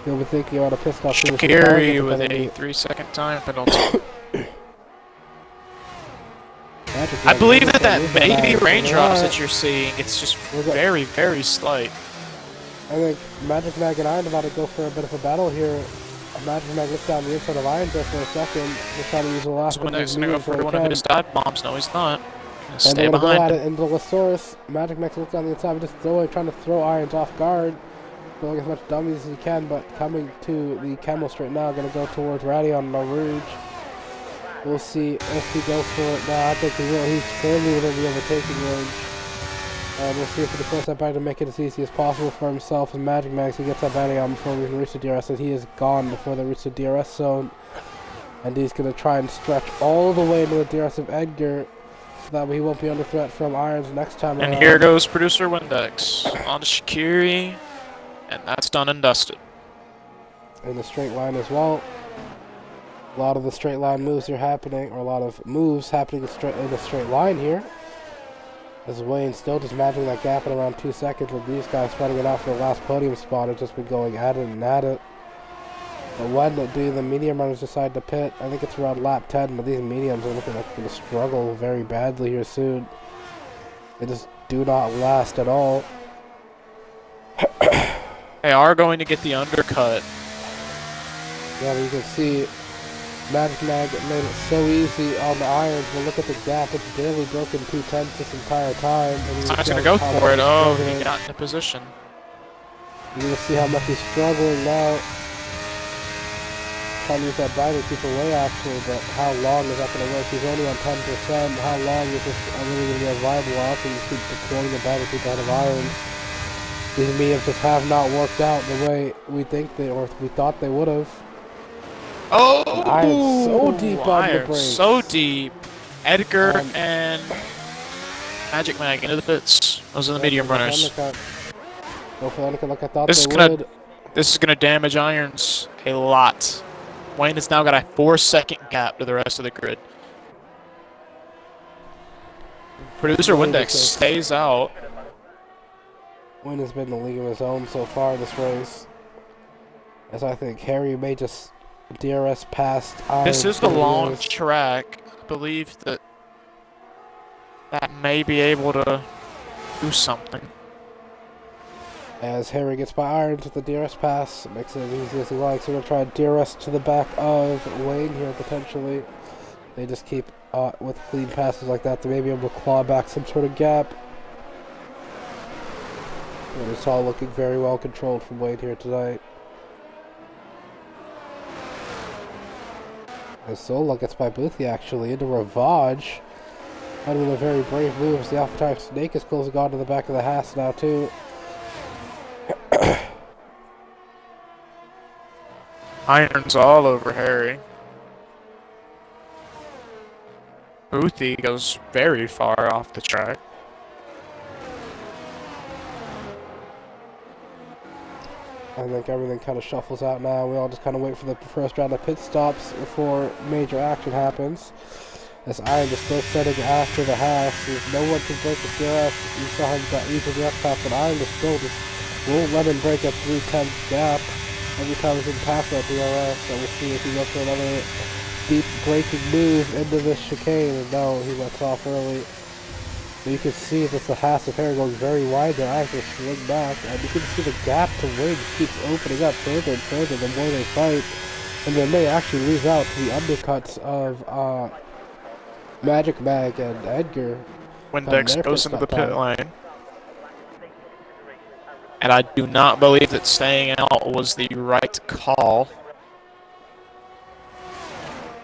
Speaker 1: He'll be thinking about a pit stop.
Speaker 2: Shaqiri with a 3-second time penalty. I believe that may be raindrops that you're seeing. It's just very, very slight.
Speaker 1: I think Magic Mag and Iron are about to go for a bit of a battle here. Magic Mag looks down the inside of Iron just for a second. They're trying to use the last
Speaker 2: So
Speaker 1: bit of
Speaker 2: Windex
Speaker 1: his
Speaker 2: going to go
Speaker 1: mediums
Speaker 2: for
Speaker 1: where
Speaker 2: one
Speaker 1: he
Speaker 2: of
Speaker 1: can.
Speaker 2: his dive bombs. No, he's not. Gonna
Speaker 1: And
Speaker 2: stay
Speaker 1: they're going to go
Speaker 2: behind
Speaker 1: at
Speaker 2: him.
Speaker 1: it into Losaurus. Magic Mag looks down the inside, but just trying to throw Irons off guard. Throwing as much dummies as he can, but coming to the Camel Straight now, going to go towards Ratty on La Rouge. We'll see if he goes for it. Nah, I think he will. He's firmly within the overtaking range. And we'll see if he can force that back to make it as easy as possible for himself and Magic Max. He gets that batting on before we can reach the DRS, and he is gone before they reach the DRS zone. And he's going to try and stretch all the way into the DRS of Edgar, so that way he won't be under threat from Irons next time
Speaker 2: And
Speaker 1: around.
Speaker 2: here goes producer Windex on to Shaqiri. And that's done and dusted.
Speaker 1: In the straight line as well. A lot of the straight line moves are happening, or a lot of moves happening in a straight line here. As Wayne still just matching that gap at around 2 seconds, with these guys fighting it out for the last podium spot. Have just been going at it and at it. But when do the medium runners decide to pit? I think it's around lap 10, but these mediums are looking like they're going to struggle very badly here soon. They just do not last at all.
Speaker 2: They are going to get the undercut.
Speaker 1: Yeah, but you can see Magic Mag made it so easy on the irons, but look at the gap. It's barely broken 2/10 this entire time.
Speaker 2: He's going to go for it. Oh, he got into position.
Speaker 1: You're going to see how much he's struggling now. Trying to use that binder to keep away, actually, but how long is that going to work? He's only on 10%. How long is this really going to be a viable option to keep deploying the binder to keep out of irons? These mediums just have not worked out the way we think they, or we thought they would have.
Speaker 2: Oh,
Speaker 1: Irons so deep on the
Speaker 2: Irons
Speaker 1: brakes.
Speaker 2: so deep. Edgar and Magic Mag into the pits. Those are the medium runners.
Speaker 1: Go for the undercut like I thought
Speaker 2: This
Speaker 1: they
Speaker 2: is
Speaker 1: would.
Speaker 2: This is gonna damage Irons a lot. Wayne has now got a 4-second gap to the rest of the grid. Producer Windex stays out.
Speaker 1: Wayne has been the league of his own so far this race. As I think Harry may just DRS past Irons.
Speaker 2: This is the long track. I believe that may be able to do something.
Speaker 1: As Harry gets by Irons with the DRS pass, makes it as easy as he likes. We're going to try DRS to the back of Wayne here, potentially. They just keep, with clean passes like that, they may be able to claw back some sort of gap. And it's all looking very well controlled from Wayne here tonight. And Sola gets by Boothie, actually, into Ravage. That would be a very brave move as the Alpha Type Snake is closing on to the back of the Haas now, too.
Speaker 2: Irons all over Harry. Boothie goes very far off the track.
Speaker 1: I think everything kind of shuffles out now. We all just kind of wait for the first round of pit stops before major action happens. As Irons is still setting after the Haas, no one can break the DRS. You saw him got easy DRS pass, but Irons is still just won't let him break a 3-10 gap every time he's in past that DRS. So we'll see if he goes for another deep braking move into this chicane. And no, he lets off early. But you can see that the Haas of Harry going very wide there. Irons will swing back, and you can see the gap to Wing keeps opening up further and further the more they fight. And they may actually lose out to the undercuts of Magic Mag and Edgar.
Speaker 2: Windex goes into the pit lane. And I do not believe that staying out was the right call.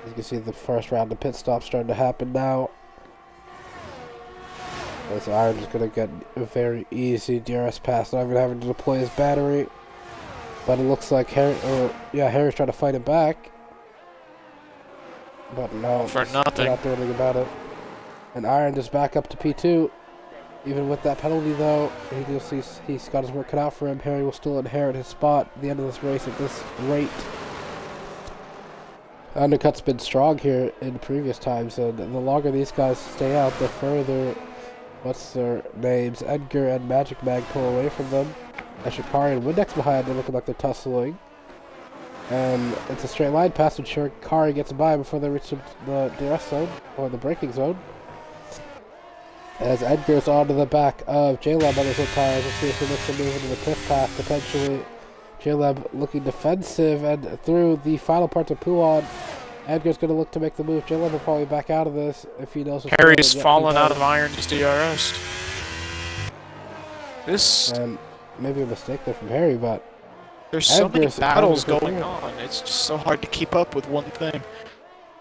Speaker 1: You can see the first round of pit stops starting to happen now. As Irons is going to get a very easy DRS pass, not even having to deploy his battery. But it looks like Harry's trying to fight it back. But no,
Speaker 2: for nothing.
Speaker 1: They're not doing anything about it. And Irons is back up to P2. Even with that penalty, though, he's got his work cut out for him. Harry will still inherit his spot at the end of this race at this rate. Undercut's been strong here in previous times, and the longer these guys stay out, the further, what's their names, Edgar and Magic Mag pull away from them. And Shikari and Windex behind, they're looking like they're tussling. And it's a straight line pass, and Shikari gets by before they reach the DRS zone, or the braking zone. As Edgar's onto the back of J-Lab on his own tires. Let's see if he makes a move into the pit path, potentially. J-Lab looking defensive, and through the final parts of Puan, Edgar's going to look to make the move. J-Lab will probably back out of this if he knows what's
Speaker 2: Harry's fallen out of Irons' DRS.
Speaker 1: And maybe a mistake there from Harry, but
Speaker 2: there's so many battles going on. It's just so hard to keep up with one thing.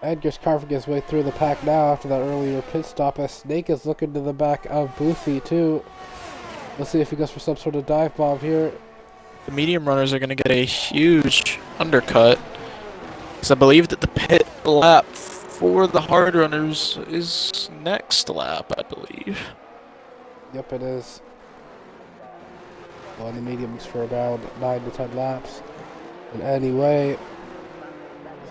Speaker 1: Edgar's carving his way through the pack now after that earlier pit stop, as Snake is looking to the back of Boothie too. Let's see if he goes for some sort of dive bomb here.
Speaker 2: The medium runners are going to get a huge undercut, because I believe that the pit lap for the hard runners is next lap, I believe.
Speaker 1: Yep, it is. On the mediums for around 9 to 10 laps. And anyway,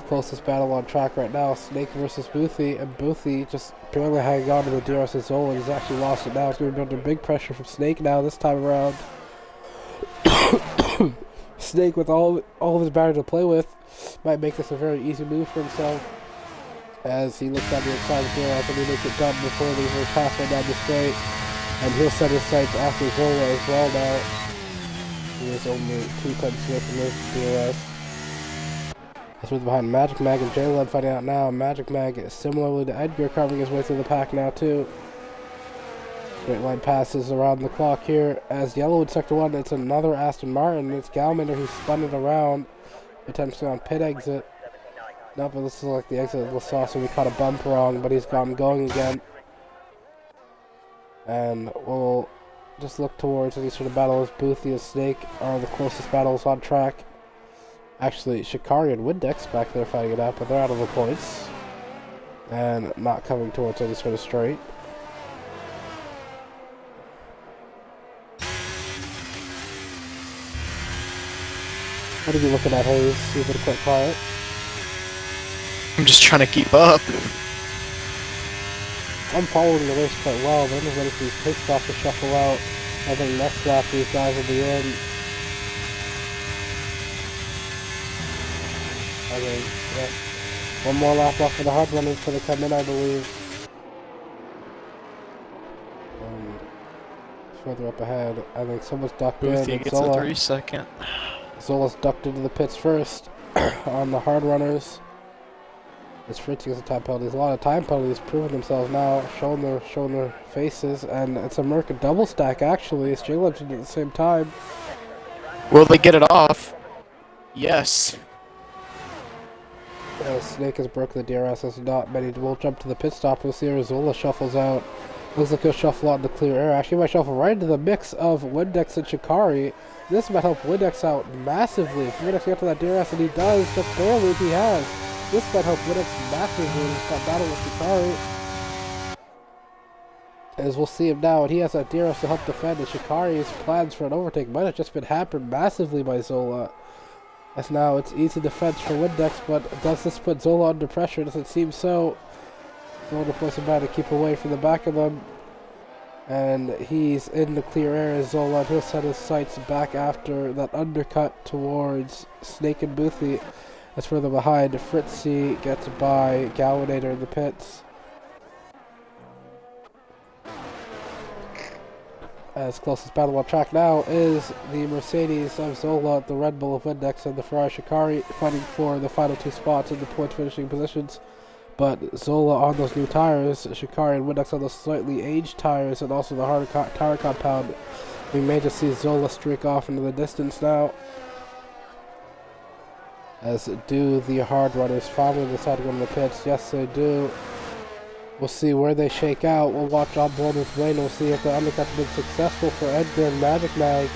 Speaker 1: closest battle on track right now, Snake versus Boothie, and Boothie just barely hanging on to the DRS zone, and he's actually lost it now. It's going to be under big pressure from Snake now this time around. Snake, with all of his battery to play with, might make this a very easy move for himself, as he looks down the inside of the DRS and he makes it done before leaving his pass right down the straight, and he'll set his sights after Zola as well now. He is only 2 tenths away from this DRS. That's what's behind Magic Mag and J-Lab fighting out now. Magic Mag is similarly to Edgar carving his way through the pack now too. Straight line passes around the clock here. As yellow in sector 1, it's another Aston Martin. It's Galmander who's spun it around, potentially on pit exit. No, but this is like the exit of LaSalle, so we caught a bump wrong, but he's gone going again. And we'll just look towards any sort of battle as Boothie and Snake are the closest battles on track. Actually, Shikari and Windex back there fighting it out, but they're out of the points. And not coming towards any sort of straight. What are you looking at, Hayes? You've been quite quiet.
Speaker 2: I'm just trying to keep up.
Speaker 1: I'm following the race quite well, but I'm just waiting for these pit stops to shuffle out. I think next lap these guys will be in. I mean, yeah. One more lap off for the hard runners before they come in, I believe. Further up ahead, I think someone's ducked
Speaker 2: Boothie
Speaker 1: in.
Speaker 2: gets a 3-second.
Speaker 1: Zola's ducked into the pits first on the hard runners. It's Fritz gets a time penalty. There's a lot of time penalties proving themselves now, showing their faces, and it's a Merc double stack actually. It's J-Labs at the same time.
Speaker 2: Will they get it off? Yes.
Speaker 1: Snake has broken the DRS. There's not many. We'll jump to the pit stop. We'll see Zola shuffles out. Looks like he'll shuffle out in the clear air. Actually, he might shuffle right into the mix of Windex and Shikari. This might help Windex out massively. If Windex gets to that DRS, and he does, just barely if he has. This might help Windex massively in his battle with Shikari. As we'll see him now, and he has that DRS to help defend, and Shikari's plans for an overtake might have just been hampered massively by Zola. As now it's easy defense for Windex, but does this put Zola under pressure? Doesn't seem so. Zola deploys him back to keep away from the back of them. And he's in the clear air as Zola, and he'll set his sights back after that undercut towards Snake and Boothie. As further behind, Fritzy gets by Gallinator in the pits. As closest battle on track now is the Mercedes of Zola, the Red Bull of Windex, and the Ferrari Shikari fighting for the final two spots in the point finishing positions. But Zola on those new tires, Shikari and Windex on those slightly aged tires, and also the harder tire compound. We may just see Zola streak off into the distance now. As do the hard runners finally decide to go in the pits. Yes, they do. We'll see where they shake out. We'll watch on board with Wayne. We'll see if the undercut's been successful for Edgar and Magic Mag.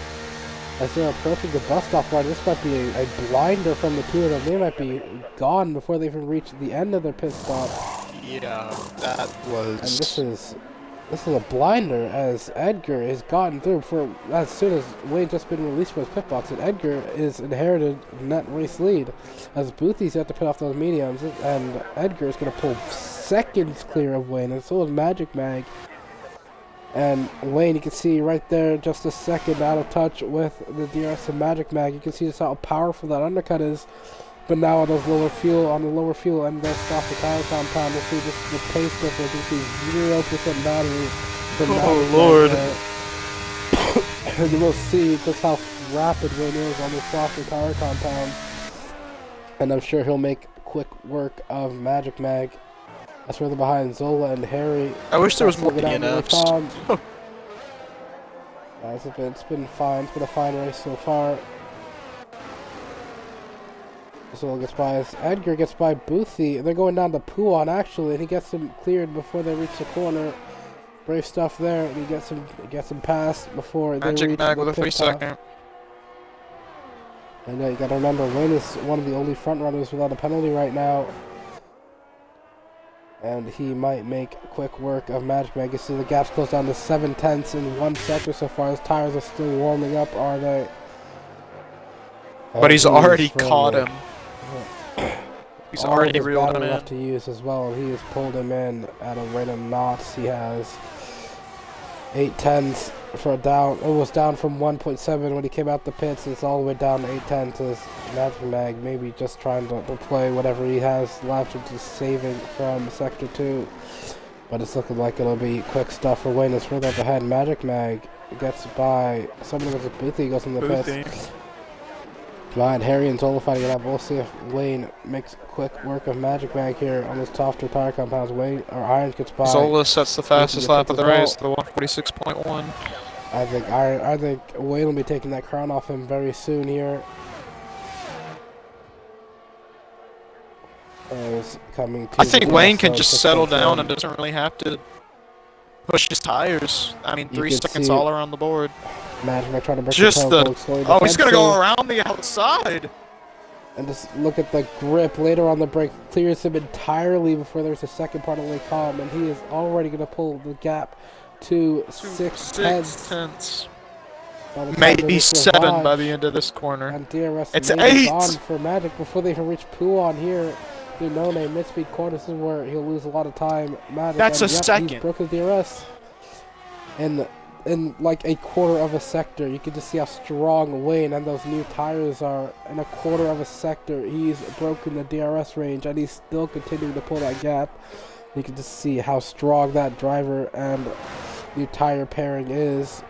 Speaker 1: As they're approaching the bus stop line, this might be a blinder from the two of them. They might be gone before they even reach the end of their pit stop.
Speaker 2: Yeah, that was...
Speaker 1: And this is a blinder, as Edgar has gotten through for as soon as Wayne just been released from his pit box, and Edgar is inherited net race lead. As Boothie's got to pit off those mediums, and Edgar is going to pull seconds clear of Wayne, and so is Magic Mag. And Wayne, you can see right there, just a second out of touch with the DRS and Magic Mag. You can see just how powerful that undercut is. But now on the lower fuel, and they'll stop the tire compound. We'll see just the pace difference. You see 0% battery from Magic
Speaker 2: Lord.
Speaker 1: Mag. And we'll see just how rapid Wayne is on the softer tire compound. And I'm sure he'll make quick work of Magic Mag. That's further behind Zola and Harry.
Speaker 2: I wish there was more DNFs.
Speaker 1: It's been fine. It's been a fine race so far. Zola gets by as Edgar gets by Boothie. They're going down to Puon actually, and he gets them cleared before they reach the corner. Brave stuff there, and he gets them past before they reach
Speaker 2: Magic Mag
Speaker 1: the
Speaker 2: with a
Speaker 1: pit
Speaker 2: 3-second.
Speaker 1: And you gotta remember, Wayne is one of the only front runners without a penalty right now. And he might make quick work of Magic Mag. You see the gap's closed down to 7/10 in 1 sector so far. His tires are still warming up, are they?
Speaker 2: But he's already caught him. He's already reeled him in.
Speaker 1: Left to use as well, and he has pulled him in at a rate of knots. He has 8/10 for a down. It was down from 1.7 when he came out the pits. It's all the way down to 8/10 to Magic Mag, maybe just trying to play whatever he has left or just saving from Sector 2. But it's looking like it'll be quick stuff for Wayne. It's further up ahead. Magic Mag gets by someone with a Boothie, goes in the pits. Behind Harry and Zola fighting it up. We'll see if Wayne makes quick work of Magic Mag here on this softer tire compounds. Wayne or Irons gets by.
Speaker 2: Zola sets the fastest lap of the race, the 146.1.
Speaker 1: I think Wayne will be taking that crown off him very soon here.
Speaker 2: I think Wayne can just settle down and doesn't really have to push his tires. I mean, 3 seconds all around the board.
Speaker 1: Magic Mag trying to break
Speaker 2: just
Speaker 1: the slowly.
Speaker 2: Oh, he's gonna go around the outside.
Speaker 1: And just look at the grip later on the break. Clears him entirely before there's a second part of Lake Calm, and he is already gonna pull the gap to 6/10.
Speaker 2: Maybe 7 by the end of this corner.
Speaker 1: And DRS
Speaker 2: it's
Speaker 1: 8 on for Magic before they even reach Puon here. Through No-Name mid-speed corner. This is where he'll lose a lot of time. Magic,
Speaker 2: that's a second.
Speaker 1: He's broken DRS. And in like a quarter of a sector. You can just see how strong Wayne and those new tires are. In a quarter of a sector, he's broken the DRS range, and he's still continuing to pull that gap. You can just see how strong that driver and new tire pairing is.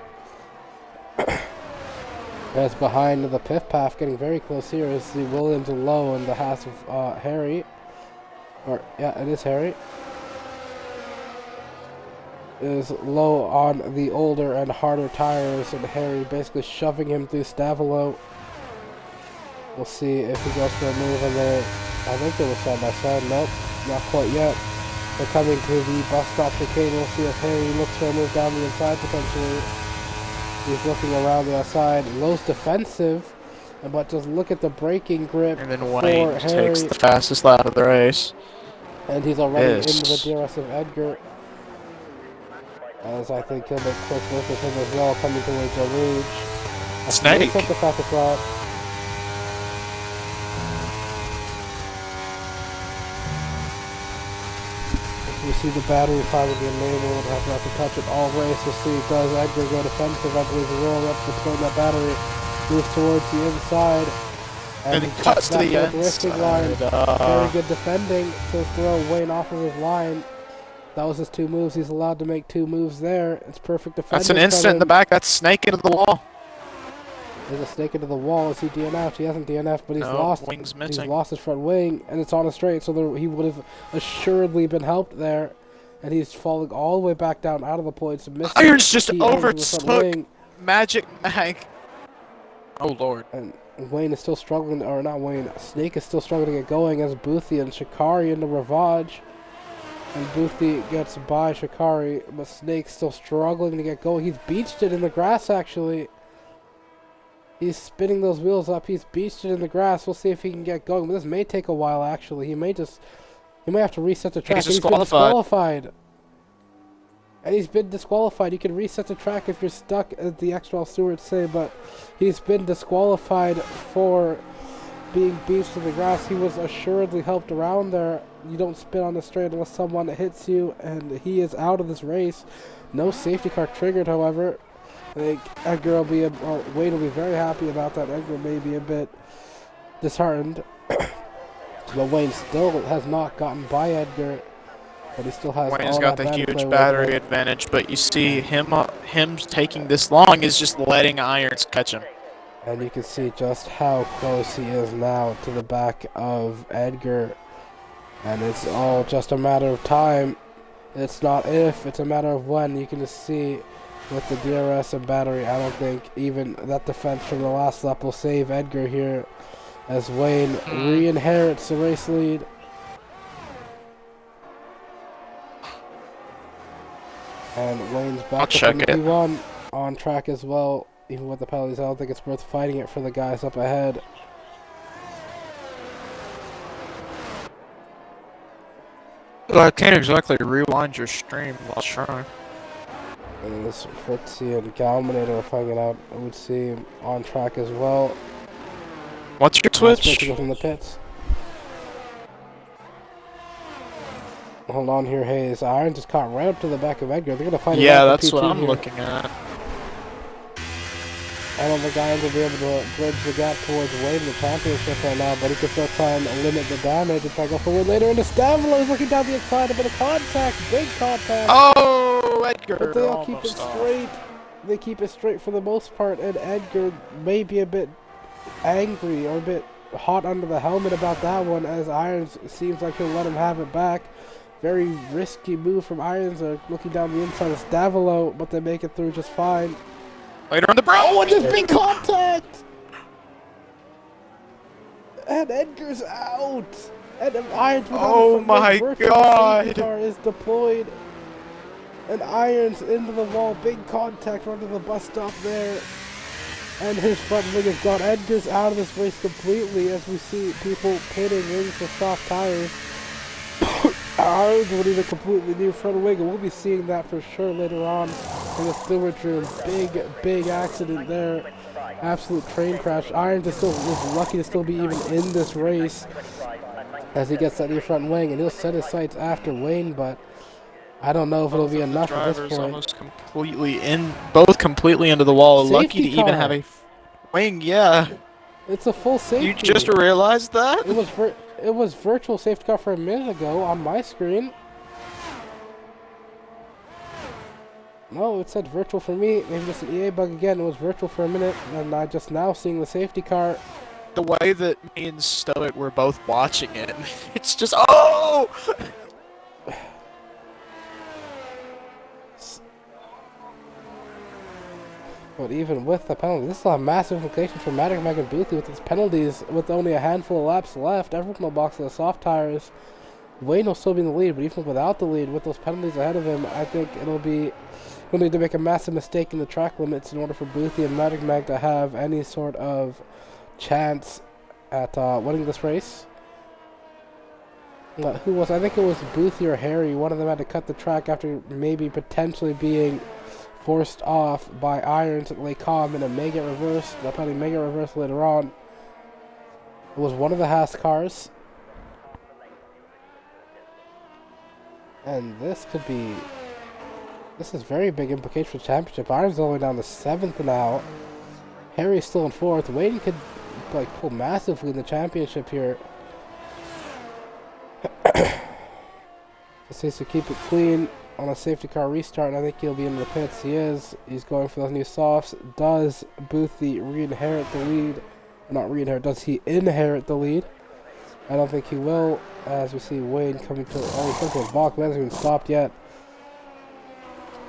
Speaker 1: As behind the Piff Path, getting very close here, is the Williams and Lowe and the Haas of Harry. Or, yeah, it is Harry. Is Lowe on the older and harder tires, and Harry basically shoving him through Stavilo. We'll see if he goes for a move in there. I think they were side by side. Nope, not quite yet. They're coming to the bus stop chicane. We'll see if Harry looks for a move down the inside potentially. He's looking around the outside. Lowe's defensive, but just look at the braking grip.
Speaker 2: And then Wayne takes the fastest lap of the race.
Speaker 1: And he's already into the DRS of Edgar. As I think he'll make quick work with him as well, coming towards the Rouge.
Speaker 2: Snake!
Speaker 1: The fastest lap. You see the battery finally being labeled, has not to touch it all race. We'll see, does Edgar go defensive? I believe he will. That's deploying that battery. Moves towards the inside.
Speaker 2: And he cuts to the inside.
Speaker 1: Line. Very good defending to throw Wayne off of his line. That was his 2 moves. He's allowed to make 2 moves there. It's perfect defending.
Speaker 2: That's an instant in the back. That's snake into the wall.
Speaker 1: There's a snake into the wall. Is he DNF'd? He hasn't DNF'd, but he's lost.
Speaker 2: Wing's missing.
Speaker 1: He's lost his front wing, and it's on a straight, so he would have assuredly been helped there. And he's falling all the way back down out of the points.
Speaker 2: Irons just overtook Magic Mag. Oh, Lord.
Speaker 1: And Wayne is still struggling, or not Wayne, Snake is still struggling to get going as Boothie and Shikari into Ravage. And Boothie gets by Shikari, but Snake's still struggling to get going. He's beached it in the grass, actually. He's spinning those wheels up. He's beached it in the grass. We'll see if he can get going. But this may take a while, actually. He may have to reset the track.
Speaker 2: He's been disqualified.
Speaker 1: And he's been disqualified. You can reset the track if you're stuck, as the XRL stewards say, but he's been disqualified for being beached in the grass. He was assuredly helped around there. You don't spin on the straight unless someone hits you, and he is out of this race. No safety car triggered, however. I think Edgar will be, Wayne will be very happy about that. Edgar may be a bit disheartened. But Wayne still has not gotten by Edgar. But he still has
Speaker 2: Wayne's got the huge battery advantage, but you see him taking this long is just letting Irons catch him.
Speaker 1: And you can see just how close he is now to the back of Edgar. And it's all just a matter of time. It's not if, it's a matter of when. You can just see with the DRS and battery, I don't think even that defense from the last lap will save Edgar here as Wayne re-inherits the race lead. And Wayne's back up in the P1 on track as well. Even with the penalties, I don't think it's worth fighting it for the guys up ahead.
Speaker 2: Well, I can't exactly rewind your stream while trying.
Speaker 1: And this Fritzy and Galminator are fighting out, I would see, on track as well.
Speaker 2: What's your Twitch?
Speaker 1: From the pits. Hold on here, Hayes. Iron just caught right up to the back of Edgar. They're going to fight.
Speaker 2: Yeah, that's what I'm looking at.
Speaker 1: I don't think Irons will be able to bridge the gap towards Wade in the championship right now, but he could still try and limit the damage and try to go forward later into Stavilo. He's looking down the inside, a bit of contact, big contact.
Speaker 2: Oh, Edgar!
Speaker 1: But they all keep it straight. They keep it straight for the most part, and Edgar may be a bit angry or a bit hot under the helmet about that one, as Irons seems like he'll let him have it back. Very risky move from Irons, looking down the inside of Stavilo, but they make it through just fine.
Speaker 2: Later on the bro.
Speaker 1: Oh, and there's big contact! And Edgar's out! And Irons
Speaker 2: oh my god!
Speaker 1: Car is deployed. And Irons into the wall, big contact onto the bus stop there. And his front wing is gone. Edgar's out of this race completely as we see people pitting rings for soft tires. Irons will need a completely new front wing, and we'll be seeing that for sure later on in the stewards room. Big accident there. Absolute train crash. Irons is lucky to still be even in this race as he gets that new front wing, and he'll set his sights after Wayne, but I don't know if it'll be
Speaker 2: Both of the
Speaker 1: enough at this
Speaker 2: drivers
Speaker 1: point.
Speaker 2: almost completely both completely into the wall. Lucky
Speaker 1: Safety
Speaker 2: to even have
Speaker 1: car.
Speaker 2: a wing. Yeah,
Speaker 1: It's a full safety.
Speaker 2: you just realized that?
Speaker 1: It was virtual safety car for a minute ago on my screen. No, it said virtual for me. Maybe just an EA bug again. It was virtual for a minute, and I just now seeing the safety car.
Speaker 2: The way that me and Stoic were both watching it, it's just oh!
Speaker 1: But even with the penalty, this will have massive implications for Magic Mag and Boothie with these penalties. With only a handful of laps left, everyone will box the soft tires. Wayne will still be in the lead, but even without the lead, with those penalties ahead of him, I think we'll need to make a massive mistake in the track limits in order for Boothie and Magic Mag to have any sort of chance at winning this race. Who was? I think it was Boothie or Harry. One of them had to cut the track after maybe potentially being forced off by Irons at Lake Com, and it may get reversed. They'll probably make it reverse later on. It was one of the Haas cars. And this is very big implication for the championship. Irons is only down to 7th now. Harry's still in 4th. Wayne could pull massively in the championship here. Just needs to keep it clean on a safety car restart, and I think he'll be in the pits. He is. He's going for those new softs. Does Boothie re-inherit the lead? Not re-inherit. Does he inherit the lead? I don't think he will, as we see Wayne coming to... Oh, he's coming to a balk. He hasn't even stopped yet.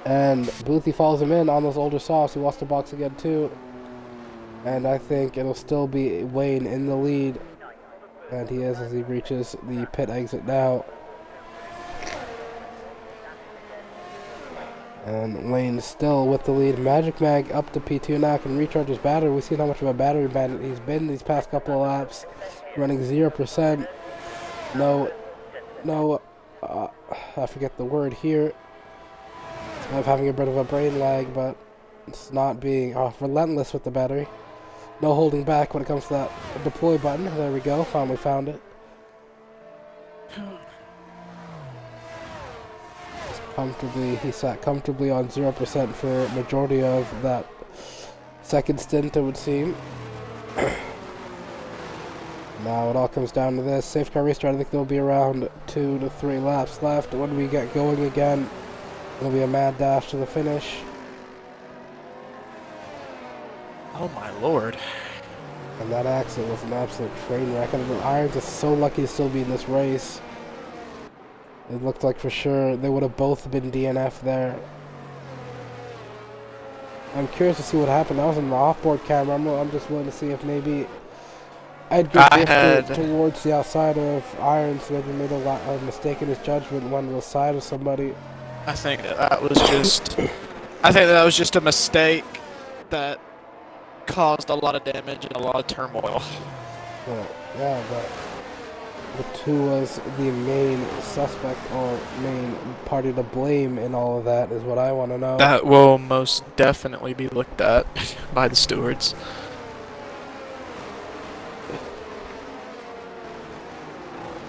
Speaker 1: And Boothie follows him in on those older softs. He wants to box again, too. And I think it'll still be Wayne in the lead. And he is as he reaches the pit exit now. And Wayne still with the lead. Magic Mag up to P2 now, can recharge his battery. We've seen how much of a battery bandit he's been these past couple of laps. Running 0%. I forget the word here. I'm having a bit of a brain lag, but it's not being relentless with the battery. No holding back when it comes to that deploy button. There we go, finally found it. He sat comfortably on 0% for a majority of that second stint, it would seem. Now it all comes down to this. Safe car restart, I think there'll be around 2 to 3 laps left. When we get going again, it'll be a mad dash to the finish.
Speaker 2: Oh my lord.
Speaker 1: And that accident was an absolute train wreck. And the Irons is so lucky to still be in this race. It looked like for sure they would have both been DNF there. I'm curious to see what happened. That was in the off-board camera. I'm just willing to see if maybe Edgar drifted towards the outside of Irons, maybe made a mistake in his judgment, went to the side of somebody.
Speaker 2: I think that was just a mistake that caused a lot of damage and a lot of turmoil.
Speaker 1: Well, yeah, but who was the main suspect or main party to blame in all of that is what I want to know.
Speaker 2: That will most definitely be looked at by the stewards.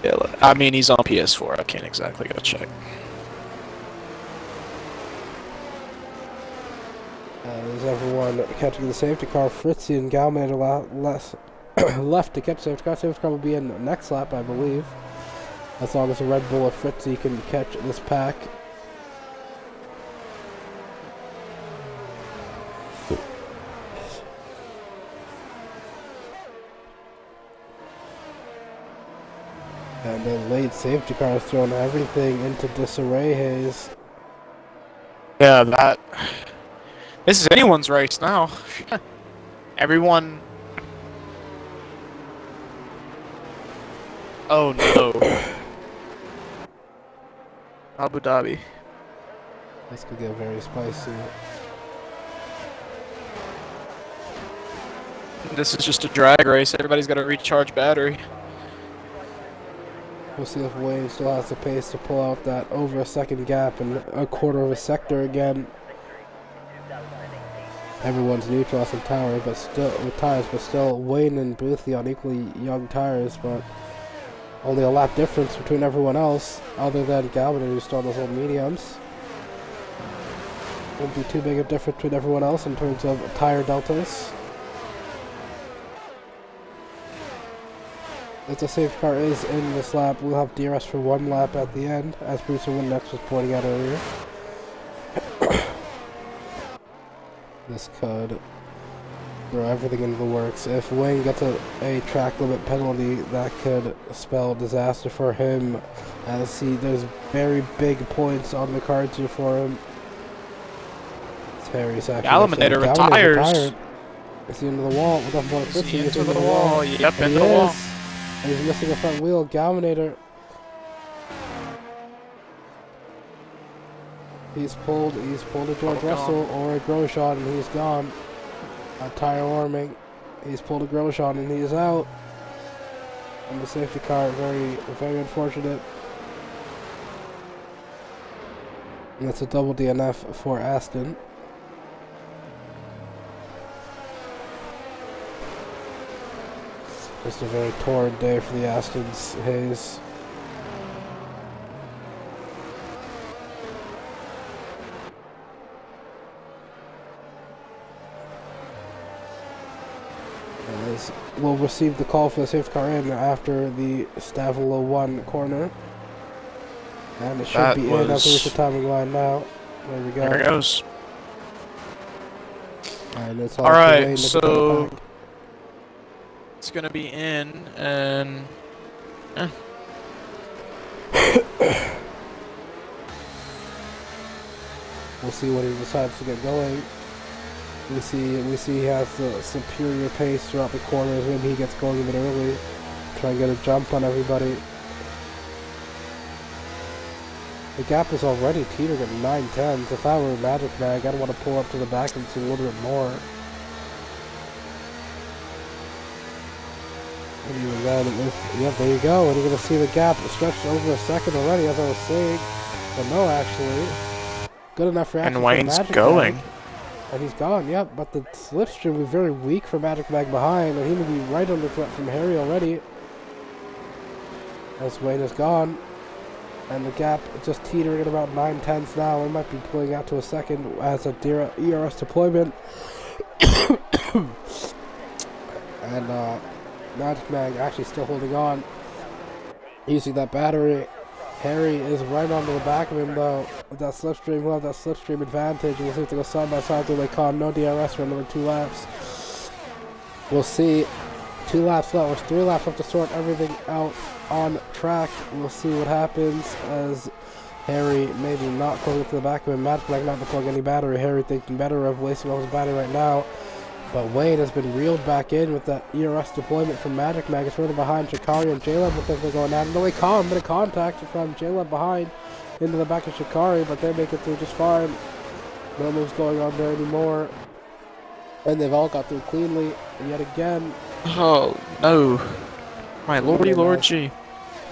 Speaker 2: Yeah, I mean, he's on PS4. I can't exactly go check.
Speaker 1: There's everyone catching the safety car. Fritzy and Galman are left to catch the safety car. Safety car will be in the next lap, I believe. As long as the Red Bull or Fritzy can catch this pack. And then late safety car is throwing everything into disarray, Hayes.
Speaker 2: Yeah, this is anyone's race now. Everyone. Oh no. Abu Dhabi.
Speaker 1: This could get very spicy.
Speaker 2: This is just a drag race. Everybody's got to recharge battery.
Speaker 1: We'll see if Wayne still has the pace to pull out that over a second gap and a quarter of a sector again. Everyone's neutral on some tire, but still with tires, but still Wayne and Boothie on equally young tires. But Only a lap difference between everyone else, other than Galvin, who's still on those old mediums. Won't be too big a difference between everyone else in terms of tire deltas. If the safety car is in this lap, we'll have DRS for one lap at the end, as Bruce Winnex was pointing out earlier. This could throw everything into the works. If Wayne gets a track limit penalty, that could spell disaster for him, as there's very big points on the cards here for him. Harry's actually
Speaker 2: Eliminator retires.
Speaker 1: Retired. It's the end of the wall.
Speaker 2: Is he into the wall? Yep, into the wall.
Speaker 1: And he's missing a front wheel. Galminator. He's pulled a George Russell or a Grosjean, and he's gone. Tire warming. He's pulled a Grosjean and he's out. And the safety car, very, very unfortunate. And that's a double DNF for Aston. Just a very torrid day for the Astons, Hayes. As we'll receive the call for the safety car in after the Stavilo 1 corner. And it should be in as we reach the timing line now. There we go.
Speaker 2: There it goes.
Speaker 1: And it's
Speaker 2: all right, so it's going to be in, and
Speaker 1: we'll see what he decides to get going. We see he has the superior pace throughout the corners when he gets going a bit early. Try and get a jump on everybody. The gap is already teetering at 9/10. If I were Magic Mag, I'd want to pull up to the back and see a little bit more. And even then, yep, there you go. And you're going to see the gap stretched over a second already, as I was saying. But no, actually. Good enough reaction.
Speaker 2: And Wayne's going.
Speaker 1: Mag. And he's gone, yep. But the slipstream was very weak for Magic Mag behind. And he may be right under threat from Harry already. As Wayne is gone. And the gap just teetering at about 9/10 now. We might be pulling out to a second as a ERS deployment. And Magic Mag actually still holding on, using that battery. Harry is right onto the back of him though. With that slipstream, we'll have that slipstream advantage. We'll see if they go side by side through the con. No DRS for another 2 laps. We'll see. 2 laps left. There's 3 laps left to sort everything out on track. We'll see what happens as Harry maybe not pulling to the back of him. Magic Mag not deploying any battery. Harry thinking better of wasting all his battery right now. But Wayne has been reeled back in with that ERS deployment from Magic Mag. It's further behind Shikari and J-Lab. Looks like they're going at it. No, a bit of contact from J-Lab behind into the back of Shikari, but they make it through just fine. No moves going on there anymore. And they've all got through cleanly yet again.
Speaker 2: Oh, no. My lordy lord gee.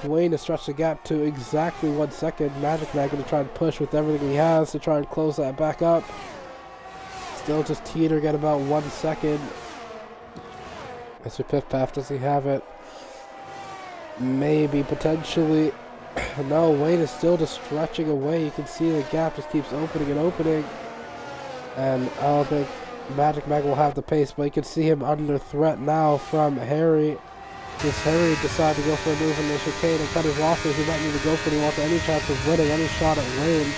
Speaker 1: Wayne has stretched the gap to exactly 1 second. Magic Mag going to try and push with everything he has to try and close that back up. Still just teetering at about 1 second. Mr. Piff-Paff, does he have it? Maybe, potentially. No, Wayne is still just stretching away. You can see the gap just keeps opening and opening. And I don't think Magic Mag will have the pace, but you can see him under threat now from Harry. Does Harry decide to go for a move in the chicane and cut his losses? He might need to go for it. He wants any chance of winning, any shot at Wayne.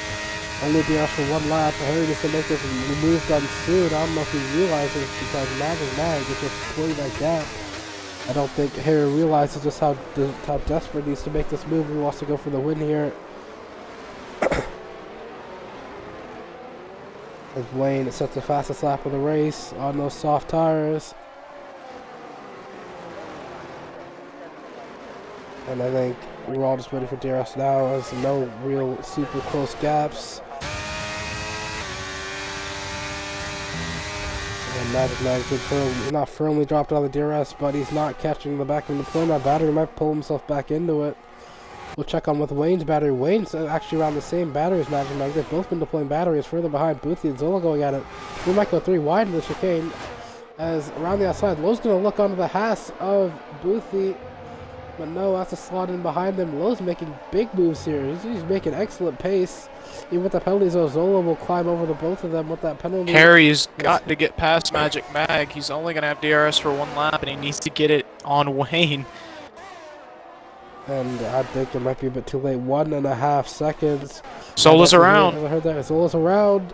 Speaker 1: Only DRS for 1 lap. Harry needs to make this move done soon. I don't know if he realizes because Magic Mag is just pulling that gap. I don't think Harry realizes just how desperate he needs to make this move. He wants to go for the win here. As Wayne sets the fastest lap of the race on those soft tires. And I think we're all just waiting for DRS now as no real super close gaps. And Magic Mag not firmly dropped out of the DRS, but he's not catching the back of the deployment. Battery might pull himself back into it. We'll check on with Wayne's battery. Wayne's actually around the same battery as Magic Mag. They've both been deploying batteries further behind. Boothie and Zola going at it. We might go 3 wide in the chicane. As around the outside, Lowe's going to look onto the Haas of Boothie. But no, has to slot in behind them. Lowe's making big moves here. He's making excellent pace. Even with the penalties, Zola will climb over the both of them with that penalty.
Speaker 2: Harry's got to get past Magic Mag. He's only going to have DRS for one lap, and he needs to get it on Wayne.
Speaker 1: And I think it might be a bit too late. 1.5 seconds.
Speaker 2: Zola's around.
Speaker 1: I heard that. Zola's around.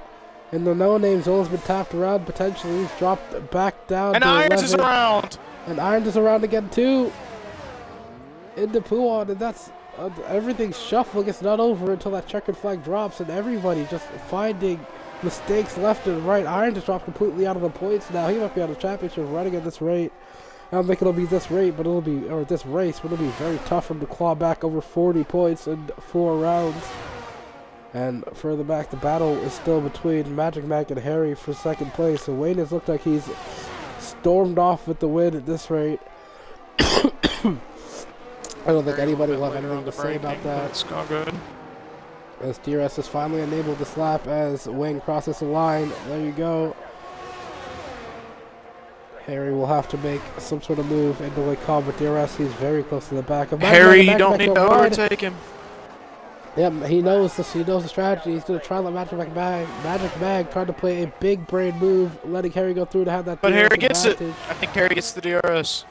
Speaker 1: In the no-name, Zola's been tapped around. Potentially, he's dropped back down
Speaker 2: And
Speaker 1: to
Speaker 2: Irons
Speaker 1: 11.
Speaker 2: is around.
Speaker 1: And Irons is around again, too. Into Puon, and that's... everything's shuffling. It's not over until that checkered flag drops, and everybody just finding mistakes left and right. Irons just dropped completely out of the points now. He might be on the championship running at this rate. I don't think it'll be this rate, but it'll be, or this race, but it'll be very tough for him to claw back over 40 points in 4 rounds. And further back, the battle is still between Magic Mac and Harry for second place. So Wayne has looked like he's stormed off with the win at this rate. I don't think anybody will have anything to say about that.
Speaker 2: It's gone good.
Speaker 1: As DRS has finally enabled this lap as Wayne crosses the line. There you go. Harry will have to make some sort of move into the car with DRS. He's very close to the back of
Speaker 2: Harry, you don't need to overtake him.
Speaker 1: Yep, he knows this. He knows the strategy. He's going to try to let Magic Mag tried to play a big brain move, letting Harry go through to have that.
Speaker 2: But
Speaker 1: DRS
Speaker 2: Harry gets
Speaker 1: advantage.
Speaker 2: it. I think Harry gets the DRS.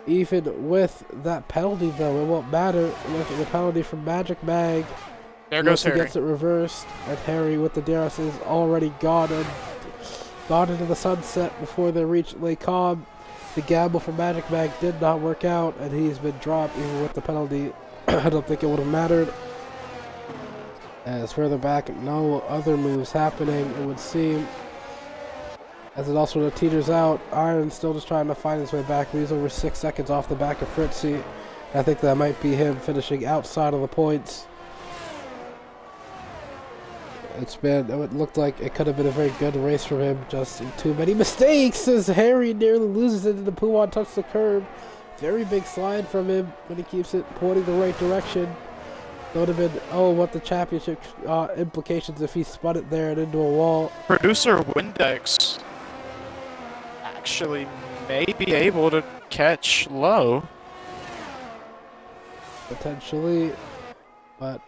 Speaker 1: Even with that penalty, though, it won't matter with the penalty from Magic Mag.
Speaker 2: There goes Harry.
Speaker 1: He gets it reversed, and Harry with the DRS is already gone into the sunset before they reach Lake Cobb. The gamble for Magic Mag did not work out, and he's been dropped even with the penalty. I don't think it would have mattered. As further back, no other moves happening, it would seem. As it also teeters out, Iron's still just trying to find his way back. He's over 6 seconds off the back of Fritzy. I think that might be him finishing outside of the points. It looked like it could have been a very good race from him, just too many mistakes as Harry nearly loses it and the Puon touches the curb. Very big slide from him, but he keeps it pointing the right direction. That would have been, what the championship implications if he spun it there and into a wall.
Speaker 2: Producer Windex actually may be able to catch low.
Speaker 1: Potentially, but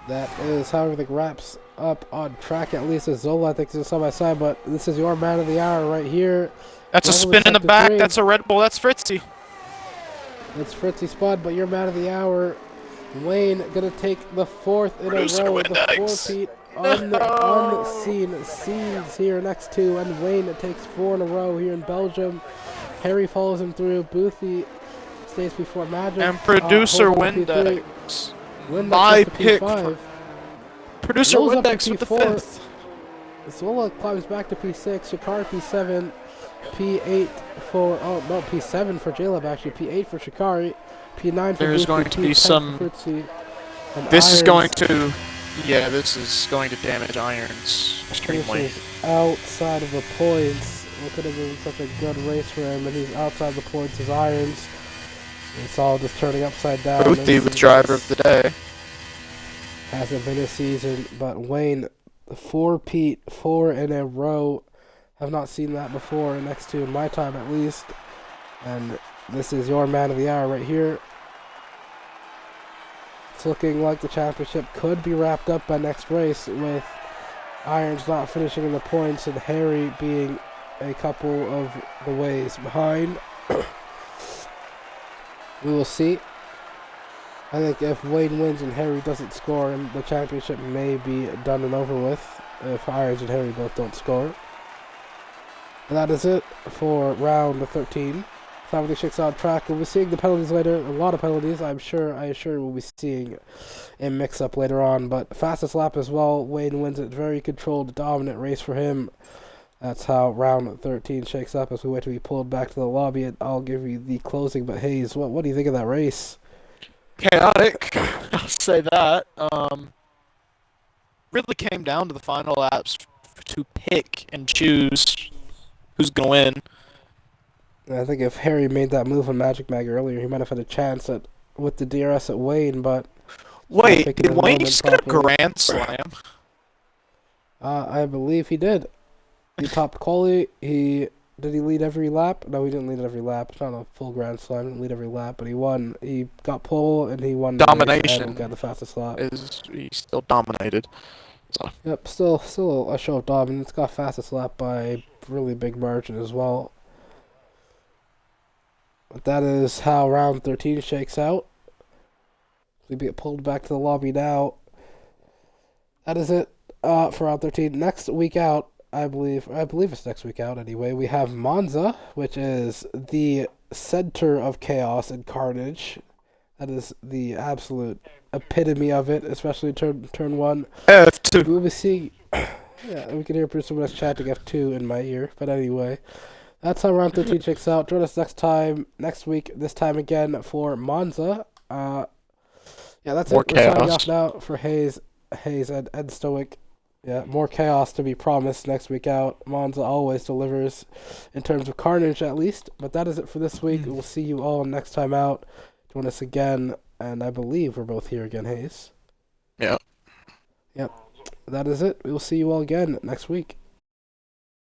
Speaker 1: that is how everything wraps up on track, at least as Zola I think is side by side, but this is your man of the hour right here.
Speaker 2: That's a spin in the back, that's a Red Bull, that's Fritzy.
Speaker 1: It's Fritzy spun, but your man of the hour, Wayne, gonna take the 4th in
Speaker 2: Producer
Speaker 1: a row.
Speaker 2: Windex.
Speaker 1: The 4th unseen scenes here next to, and Wayne takes 4 in a row here in Belgium. Harry follows him through. Boothie stays before Magic.
Speaker 2: And Producer Windex. My pick. Producer Windex with the 5th.
Speaker 1: Zola climbs back to P6. Shikari P7. P8 for P7 for Jaleb actually. P8 for Shikari. P9 for
Speaker 2: There's
Speaker 1: Boothie,
Speaker 2: going to be
Speaker 1: P10
Speaker 2: some.
Speaker 1: for Fritzy, and
Speaker 2: This is going
Speaker 1: Irons.
Speaker 2: to. Yeah, this is going to damage Irons extremely.
Speaker 1: This is outside of the points. It could have been such a good race for him, and he's outside the points as Irons. It's all just turning upside down.
Speaker 2: Boothie with driver of the day.
Speaker 1: Hasn't been a season, but Wayne, 4 in a row. Have not seen that before, next to in my time at least. And this is your man of the hour right here. It's looking like the championship could be wrapped up by next race, with Irons not finishing in the points and Harry being a couple of the ways behind. We will see. I think if Wayne wins and Harry doesn't score, and the championship may be done and over with if Irons and Harry both don't score. And that is it for round 13. So everything shakes out track. We'll be seeing the penalties later. A lot of penalties, I assure we'll be seeing a mix-up later on. But fastest lap as well. Wayne wins it. Very controlled, dominant race for him. That's how round 13 shakes up as we wait to be pulled back to the lobby. And I'll give you the closing. But Hayes, what do you think of that race?
Speaker 2: Chaotic, I'll say that. Really came down to the final laps to pick and choose who's going to win.
Speaker 1: I think if Harry made that move on Magic Mag earlier, he might have had a chance with the DRS at Wayne, but...
Speaker 2: Wait, did Wayne just get a Grand Slam?
Speaker 1: I believe he did. He topped quali, he Did he lead every lap? No, he didn't lead every lap. It's not a full Grand Slam. He didn't lead every lap, but he won. He got pole and he won.
Speaker 2: Domination.
Speaker 1: And got the fastest lap.
Speaker 2: He still dominated. So.
Speaker 1: Yep, still a show of dominance. Got fastest lap by a really big margin as well. But that is how round 13 shakes out. We get pulled back to the lobby now. That is it for round 13. Next week out, I believe it's next week out anyway, we have Monza, which is the center of chaos and carnage. That is the absolute epitome of it, especially turn 1.
Speaker 2: F2.
Speaker 1: We will be seeing... Yeah, we can hear someone else chatting F2 in my ear. But anyway, that's how round 13 checks out. Join us next week, this time again for Monza. Yeah, that's
Speaker 2: more
Speaker 1: it. We're signing
Speaker 2: chaos
Speaker 1: off now for Hayes and Stoic. Yeah, more chaos to be promised next week out. Monza always delivers in terms of carnage, at least. But that is it for this week. We'll see you all next time out. Join us again, and I believe we're both here again, Hayes.
Speaker 2: Yeah.
Speaker 1: Yep. That is it. We will see you all again next week.